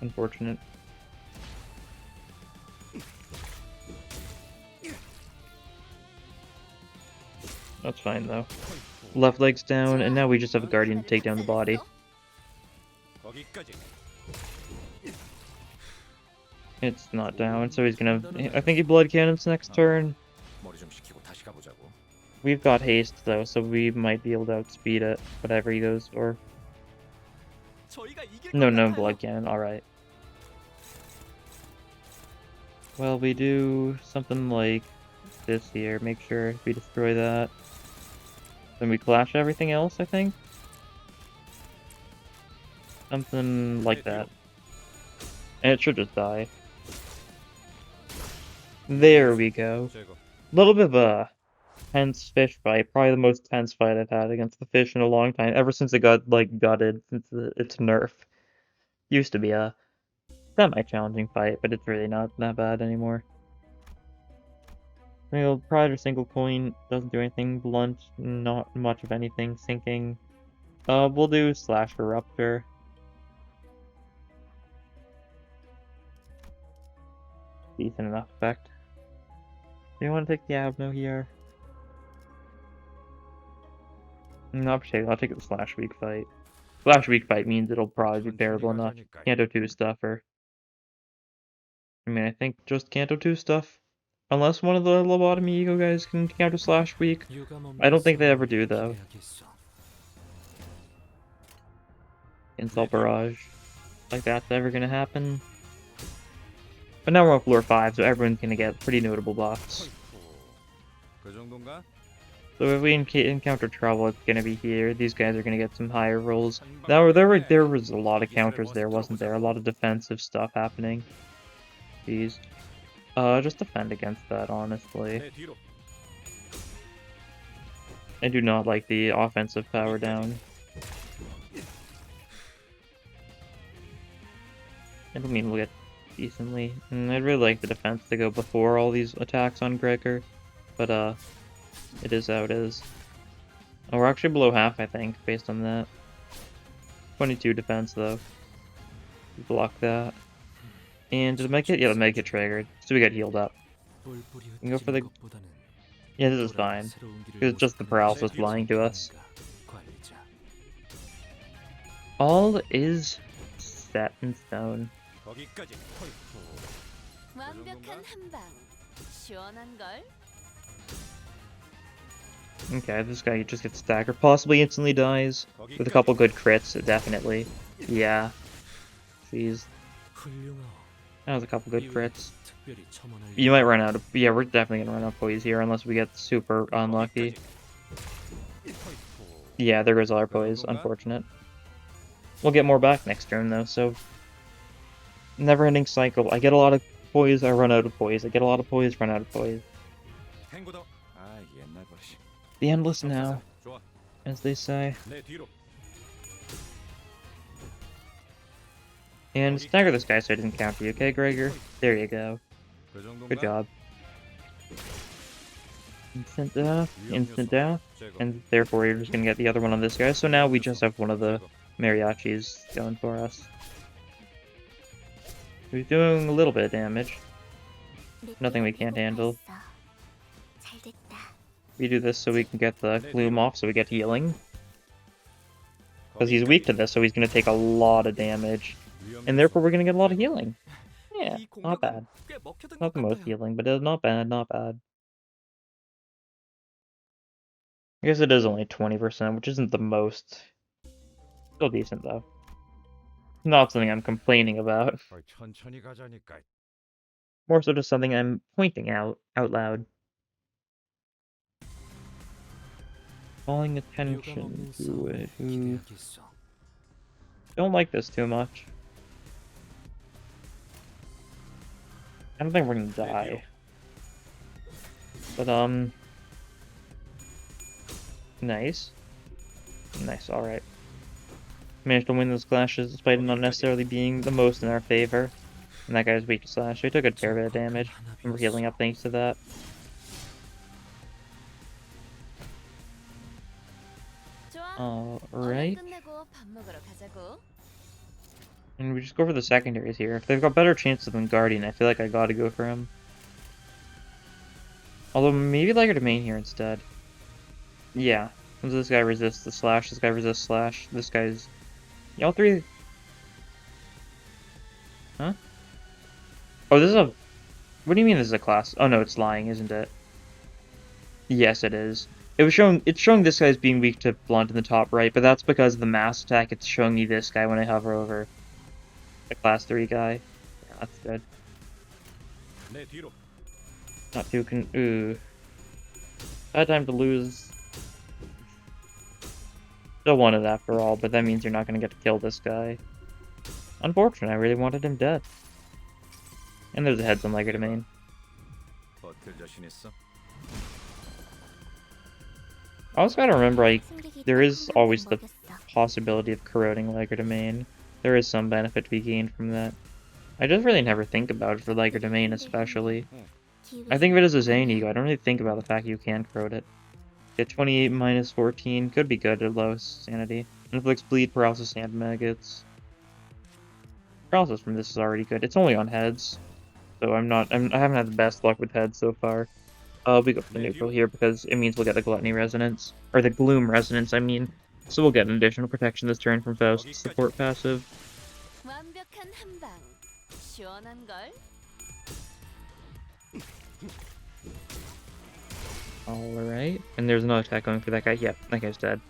Unfortunate. That's fine though. Left leg's down, and now we just have a Guardian to take down the body. It's not down, so he's gonna... I think he blood cannons next turn. We've got haste though, so we might be able to outspeed it, whatever he goes for. No blood cannon, alright. Well, we do something like this here, make sure we destroy that. Then we clash everything else, I think? Something like that. And it should just die. There we go. A little bit of a tense fish fight. Probably the most tense fight I've had against the fish in a long time. Ever since it got, like, gutted. Since its nerf. Used to be a semi-challenging fight, but it's really not that bad anymore. Pride or single coin doesn't do anything. Blunt, not much of anything. Sinking, We'll do Slash for Rupture. Decent enough effect. Do you want to take the Abno here? No, I'll take the Slash Weak Fight. Slash Weak Fight means it'll probably be bearable enough. Kanto 2 stuffer. I mean, I think just Kanto 2 stuff. Unless one of the Lobotomy Ego guys can counter Slash Weak. I don't think they ever do, though. Insult Barrage. Like that's ever gonna happen. But now we're on floor 5, so everyone's gonna get pretty notable buffs. So if we encounter trouble, it's gonna be here. These guys are gonna get some higher rolls. Now there was a lot of counters there, wasn't there? A lot of defensive stuff happening. Jeez. Just defend against that, honestly. I do not like the offensive power down. I don't mean we'll get decently. And I'd really like the defense to go before all these attacks on Gregor. But, it is how it is. Oh, we're actually below half, I think, based on that. 22 defense, though. Block that. And did it make it? Yeah, make it triggered. So we got healed up. We can go for the... Yeah, this is fine. It's just the paralysis lying to us. All is set in stone. Okay, this guy just gets staggered. Possibly instantly dies. With a couple good crits, definitely. Yeah. Jeez. That was a couple good crits. You might run out of... Yeah, we're definitely gonna run out of poise here unless we get super unlucky. Yeah, there goes all our poise. Unfortunate. We'll get more back next turn, though, so... Never-ending cycle. I get a lot of poise, I run out of poise. I get a lot of poise, run out of poise. The endless now, as they say. And stagger this guy so I didn't counter you, okay, Gregor? There you go. Good job. Instant death, and therefore you're just gonna get the other one on this guy. So now we just have one of the mariachis going for us. He's doing a little bit of damage. Nothing we can't handle. We do this so we can get the gloom off, so we get healing. Because he's weak to this, so he's going to take a lot of damage. And therefore we're going to get a lot of healing. Yeah, not bad. Not the most healing, but it's not bad, not bad. I guess it is only 20%, which isn't the most. Still decent, though. Not something I'm complaining about. More so just something I'm pointing out loud. Calling attention to it. Don't like this too much. I don't think we're gonna die. But, nice. Nice, alright. Managed to win those clashes despite it not necessarily being the most in our favor. And that guy's weak to slash. He took a fair bit of damage. And we're healing up thanks to that. Alright. And we just go for the secondaries here. If they've got better chances than Guardian, I feel like I gotta go for him. Although maybe Liger Domain here instead. Yeah. This guy resists the slash, this guy resists slash, this guy's... Yeah, all three... Huh? Oh, this is a... What do you mean this is a class? Oh no, it's lying, isn't it? Yes, it is. It's showing this guy as being weak to blunt in the top right, but that's because of the mass attack. It's showing me this guy when I hover over the class 3 guy. Yeah, that's good. Not too ooh. Bad time to lose. Still wanted after all, but that means you're not going to get to kill this guy. Unfortunate, I really wanted him dead. And there's a heads on Liger Domain. I also gotta remember, like, there is always the possibility of corroding Liger Domain. There is some benefit to be gained from that. I just really never think about it for Liger Domain, especially. I think of it as a Zane ego. I don't really think about the fact you can corrode it. Get 28 minus 14. Could be good at low sanity. Inflicts bleed, paralysis, and maggots. Paralysis from this is already good. It's only on heads. So I haven't had the best luck with heads so far. We go for the neutral here because it means we'll get the Gluttony Resonance. Or the Gloom Resonance, I mean. So we'll get an additional protection this turn from Faust's support passive. 완벽한 한방. 시원한 걸. Alright. And there's another attack going for that guy. Yep, that guy's dead.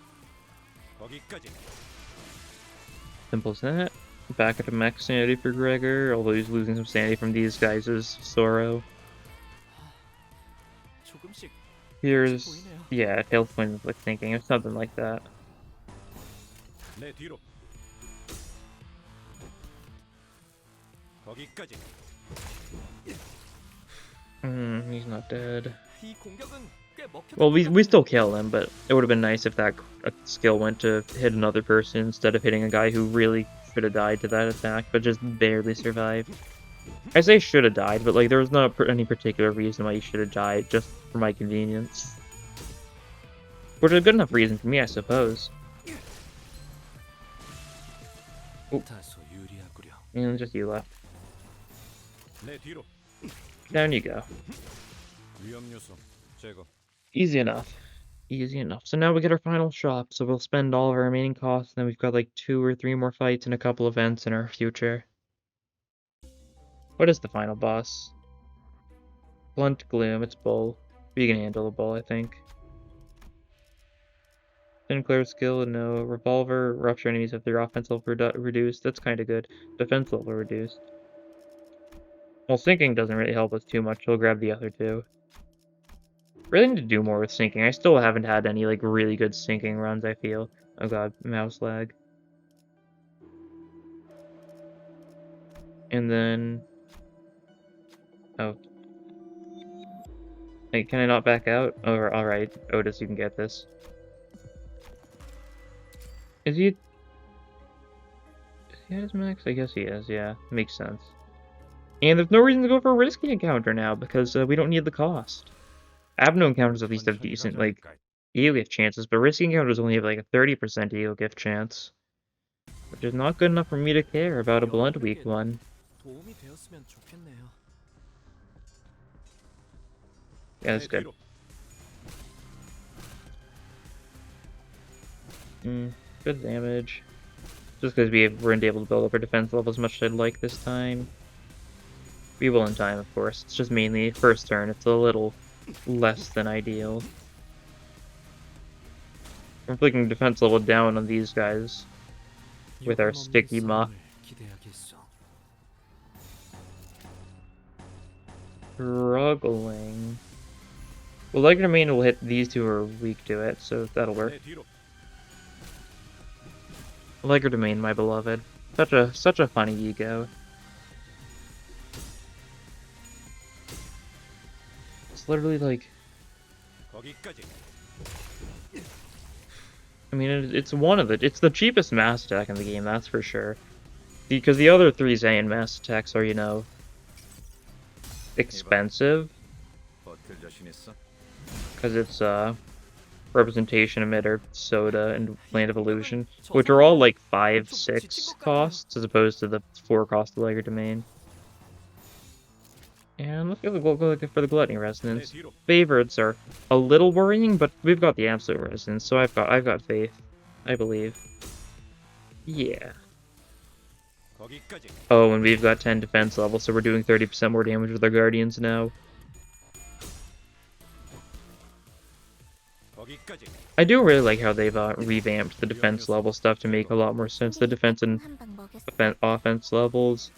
Simple as that. Back at a max sanity for Gregor, although he's losing some sanity from these guys' sorrow. 조금씩 Here's, 보이네요. yeah, Tailspin is like thinking or something like that. 내 뒤로. 거기까지. He's not dead. 이 공격은 꽤 먹혔던 Well, 것 we still 같은데. kill him, but it would have been nice if that skill went to hit another person instead of hitting a guy who really should have died to that attack, but just barely survived. I say should have died, but like there was not any particular reason why he should have died, just for my convenience. Which is a good enough reason for me, I suppose. 다소 유리하구려. And just you left. 내 뒤로. Down you go. 위험 요소 제거. Easy enough. Easy enough. So now we get our final shop, so we'll spend all of our remaining costs, and then we've got like 2 or 3 more fights and a couple events in our future. What is the final boss? Blunt Gloom, it's Bull. We can handle a Bull, I think. Sinclair skill, no. Revolver, rupture enemies have their offense level reduced. That's kind of good. Defense level reduced. Well, sinking doesn't really help us too much. We'll grab the other two. Really need to do more with sinking. I still haven't had any like really good sinking runs, I feel. Oh god, mouse lag. And then... Oh. Wait, can I not back out? Oh, alright. Otis, you can get this. Is he... Is he at his max? I guess he is, yeah. Makes sense. And there's no reason to go for a risky encounter now, because we don't need the cost. Abno encounters at least have decent, like, ego gift chances, but risky encounters only have like a 30% ego gift chance. Which is not good enough for me to care about a blunt weak one. 도움이 되었으면 좋겠네요. Yeah, that's good. Good damage. Just because we weren't able to build up our defense level as much as I'd like this time. We will in time, of course. It's just mainly first turn. It's a little less than ideal. We're flicking defense level down on these guys with our sticky muff. Struggling. Well, like main will hit these two who are weak to it, so that'll work. Liger Domain, my beloved. Such a funny ego. It's literally like... I mean, it's one of it's the cheapest mass attack in the game, that's for sure. Because the other 3 Zayn mass attacks are, you know, expensive. Because it's, Representation Emitter, Soda, and Land of Illusion, which are all like 5-6 costs as opposed to the 4 cost of Liger Domain. And let's go for the Gluttony Resonance. Favorites are a little worrying, but we've got the Absolute Resonance, so I've got faith. I believe. Yeah. Oh, and we've got 10 defense level, so we're doing 30% more damage with our Guardians now. I do really like how they've revamped the defense level stuff to make a lot more sense. The defense and offense levels.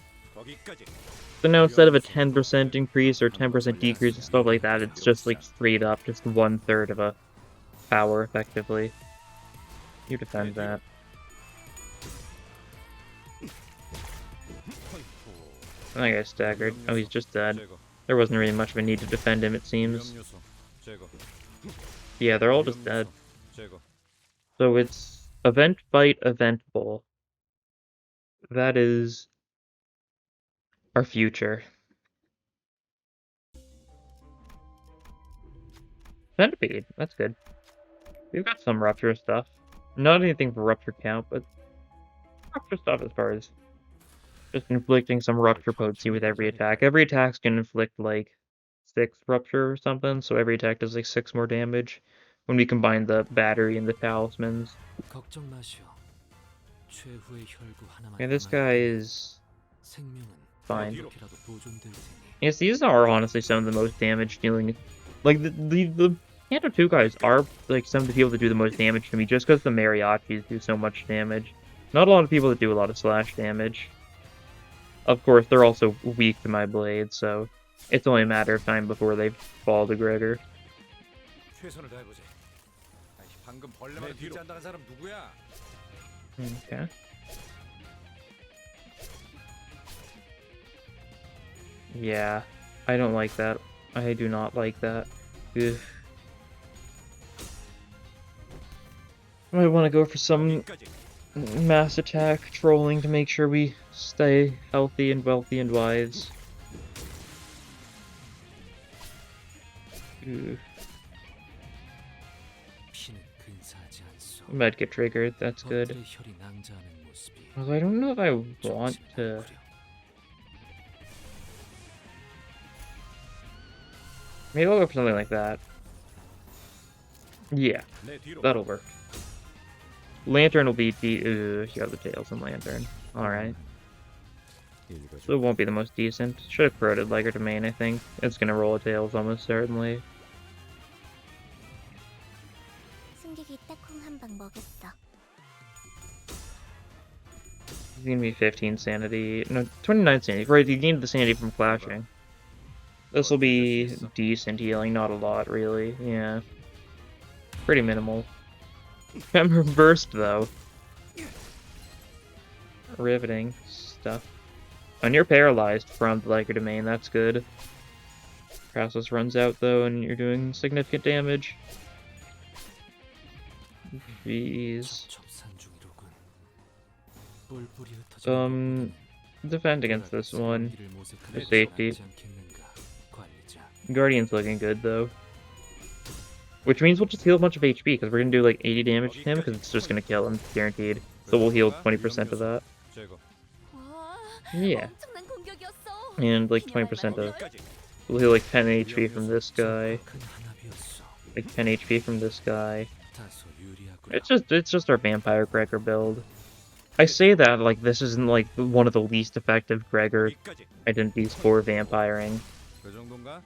So now instead of a 10% increase or 10% decrease and stuff like that, it's just like straight up, just 1/3 of a power, effectively. You defend that. That guy staggered. Oh, he's just dead. There wasn't really much of a need to defend him, it seems. Yeah, they're all just dead. So it's event, fight, event, bowl. That is our future. Centipede, that's good. We've got some rupture stuff. Not anything for rupture count, but rupture stuff as far as just inflicting some rupture potency with every attack. Every attack's gonna inflict like 6 rupture or something, so every attack does like 6 more damage when we combine the battery and the talismans. 걱정 마시오. 최후의 혈구 하나만 Yeah, this guy is 생명은 fine. 어떻게라도 보존될 테니. Yes, these are honestly some of the most damage dealing. Like the Kanto 2 guys are like some of the people that do the most damage to me just because the mariachis do so much damage. Not a lot of people that do a lot of slash damage. Of course, they're also weak to my blade, so it's only a matter of time before they fall to Gregor. 최선을 다해보지. 아이, 방금 벌레만 뒤지한다는 사람 누구야? Okay. Yeah, I don't like that. I do not like that. Ugh. I want to go for some mass attack trolling to make sure we stay healthy and wealthy and wise. Ugh. 피는 근사하지 않소. Might get triggered, that's good. 겉들의 혈이 낭자하는 모습이 Although I don't know if I want 좋지 to... 않구려. Maybe I'll go for something like that. Yeah, 내 뒤로. that'll work. Lantern will be you got the tails and Lantern. Alright. So it won't be the most decent. Should have corroded Liger Domain, I think. It's gonna roll a tails almost certainly. 승객이 딱콩 한 방 먹였어. It's gonna be 15 sanity. No, 29 sanity. Right, you gained the sanity from flashing. This will be decent healing, not a lot really. Yeah. Pretty minimal. I'm burst though. Riveting stuff. And you're paralyzed from the Liger Domain, that's good. Crassus runs out though, and you're doing significant damage. Jeez. 접산 중이로군. 뿔뿔이 흩어져 Defend against this one. 일을 모색하는 For safety. 것이 않겠는가, 관리자. Guardian's looking good though. Which means we'll just heal a bunch of HP, because we're gonna do like 80 damage to him, because it's just gonna kill him, guaranteed. So we'll heal 20% of that. 제거. 와, Yeah. 엄청난 공격이었어. And like 20% of... We'll heal like 10 HP from this guy. 큰 한압이었어. Like 10 HP from this guy. 다소 유리하구나. It's just our Vampire Gregor build. I say that like this isn't like one of the least effective Gregor 여기까지. identities for vampiring. 그 정도인가?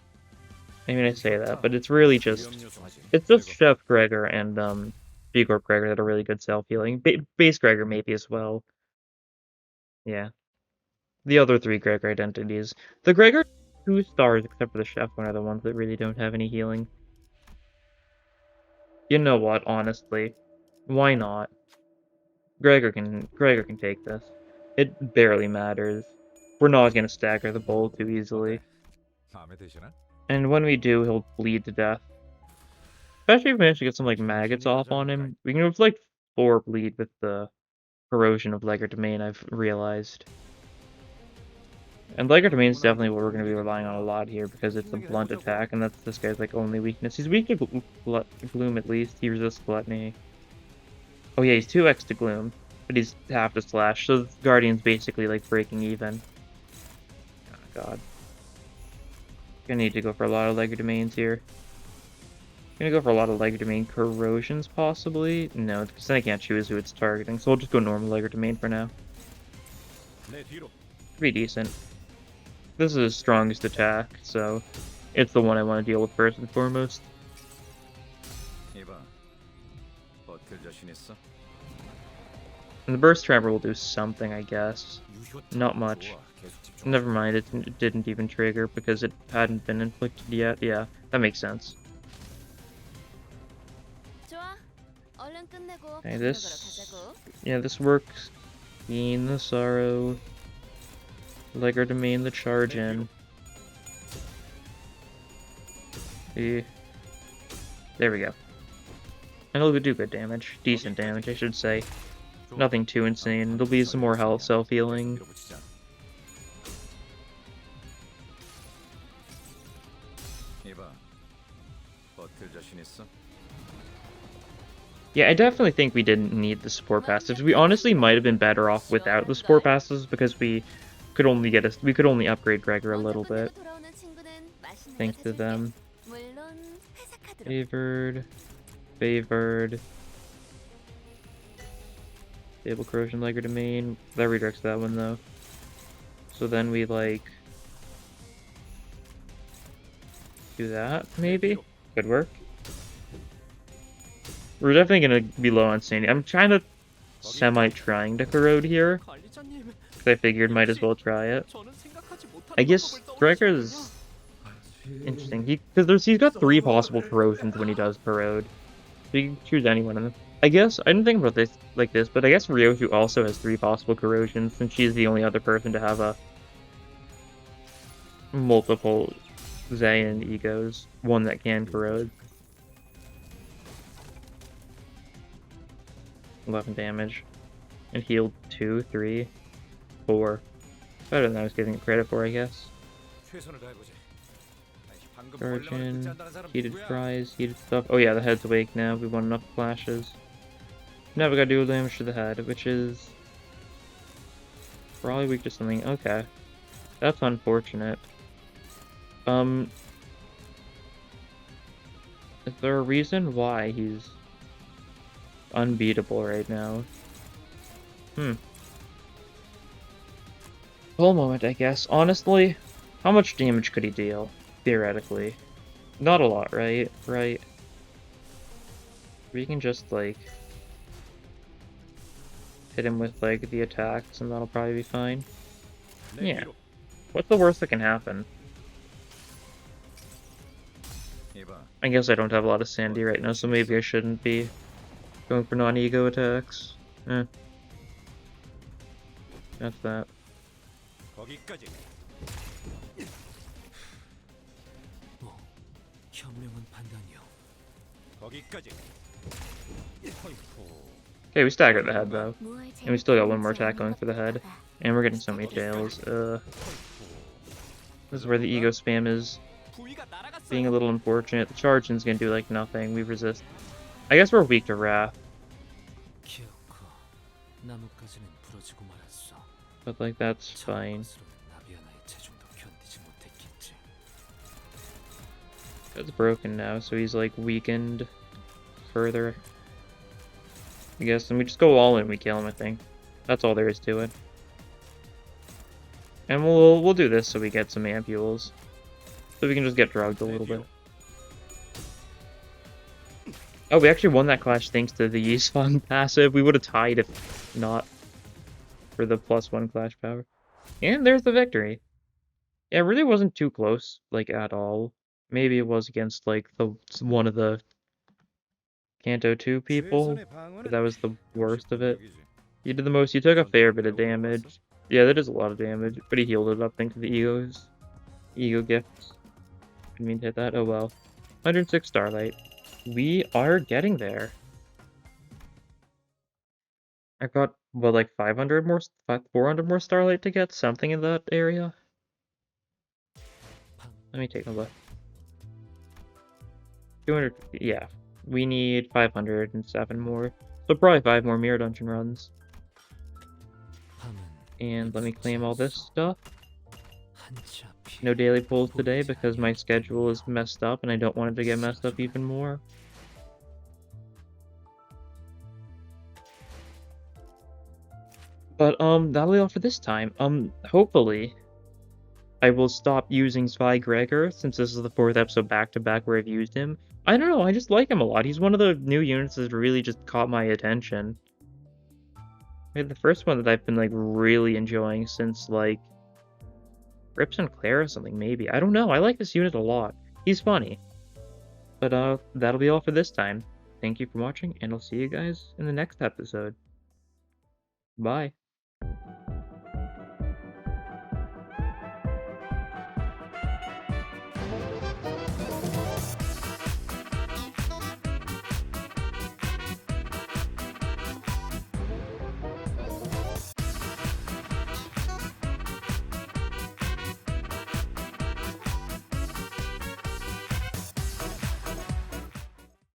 I mean, I say that, but it's really just... It's just Chef Gregor and B-Corp Gregor that are really good self-healing. Base Gregor maybe as well. Yeah. The other 3 Gregor identities. The Gregor 2 stars, except for the Chef one, are the ones that really don't have any healing. You know what, honestly. Why not? Gregor can take this. It barely matters. We're not gonna stagger the bowl too easily. 마음에 드시나? And when we do, he'll bleed to death. Especially if we manage to get some like maggots off on him. We can have like 4 bleed with the corrosion of Liger Domain, I've realized. And Liger Domain is definitely what we're going to be relying on a lot here, because it's a blunt attack, and that's this guy's like only weakness. He's weak to Gloom at least. He resists Gluttony. Oh yeah, he's 2x to Gloom, but he's half to Slash, so the Guardian's basically like breaking even. Oh god. Gonna need to go for a lot of Liger Domains here. Gonna go for a lot of Liger Domain corrosions, possibly? No, because then I can't choose who it's targeting, so we'll just go normal Liger Domain for now. 내 뒤로. Pretty decent. This is his strongest attack, so it's the one I want to deal with first and foremost. 이봐. 버틸 자신 있어? And the Burst Tremor will do something, I guess. Not much. Never mind, it didn't even trigger because it hadn't been inflicted yet. Yeah, that makes sense. 좋아. 얼른 끝내고 Okay, 밥 this... 먹으러 가자고. Yeah, this works. Keen the Sorrow. Liger Domain the charge in. Yeah. There we go. And it'll do good damage. Decent damage, I should say. Nothing too insane. There'll be some more health self-healing. 이봐. 버틸 자신 있어? Yeah, I definitely think we didn't need the support passives. We honestly might have been better off without the support passives because we could only upgrade Gregor a little bit. Thanks to them. Favored. Stable corrosion Liger domain. That redirects that one though. So then we like do that maybe? Could work. We're definitely gonna be low on sanity. I'm trying to trying to corrode here. 관리자님, Because I figured might as well try it. 저는 생각하지 못하는 I guess 방법을 Gregor's interesting. He's got 3 possible corrosions when he does corrode. So you can choose any one of them. I guess I didn't think about this like this, but I guess Ryoju also has 3 possible corrosions since she's the only other person to have a multiple Zayan egos, one that can corrode. 11 damage. And healed 2, 3, 4. Better than I was giving it credit for, I guess. 최선을 다해보지. 아이씨, 방금 Charge 벌레만 in, 뜯지 않는 사람 heated 누구야? fries, heated stuff. Oh yeah, the head's awake now. We want enough flashes. Now we gotta do damage to the head, which is probably weak to something. Okay. That's unfortunate. Is there a reason why he's unbeatable right now? Whole moment, I guess. Honestly, how much damage could he deal? Theoretically. Not a lot, right? Right. We can just, like, hit him with, like, the attacks, and that'll probably be fine. Yeah. What's the worst that can happen? 이봐, I guess I don't have a lot of sanity right now, so maybe I shouldn't be going for non-ego attacks. That's that. 거기까지. 현명한 판단이요. 거기까지. Okay, we staggered the head though. And we still got one more attack going for the head. And we're getting so many tails. This is where the ego spam is 부위가 날아갔어요. being a little unfortunate. The charging's gonna do like nothing. We resist. I guess we're weak to Wrath. 기어코 나뭇가지는 부러지고 말았어. But like that's fine. 나비아나의 체중도 견디지 못했겠지. It's broken now, so he's like weakened further. I guess, and we just go all in, we kill him, I think. That's all there is to it. And we'll do this so we get some ampules. So we can just get drugged a little bit. Oh, we actually won that clash thanks to the Yisfang passive. We would have tied if not for the +1 clash power. And there's the victory. Yeah, it really wasn't too close, like, at all. Maybe it was against, like, one of the Kanto 2 people, but that was the worst of it. You did the most, you took a fair bit of damage. Yeah, that is a lot of damage, but he healed it up thanks to the ego gifts. Didn't mean to hit that, oh well. 106 Starlight. We are getting there. I've got, what, like 400 more Starlight to get? Something in that area? Let me take a look. 200, yeah. We need 507 more. So probably 5 more Mirror Dungeon runs. And let me claim all this stuff. No daily pulls today because my schedule is messed up and I don't want it to get messed up even more. But that'll be all for this time. Hopefully I will stop using Zwei Gregor since this is the 4th episode back-to-back where I've used him. I don't know, I just like him a lot. He's one of the new units that really just caught my attention. The first one that I've been like really enjoying since like Rips and Claire or something, maybe. I don't know. I like this unit a lot. He's funny. But that'll be all for this time. Thank you for watching, and I'll see you guys in the next episode. Bye.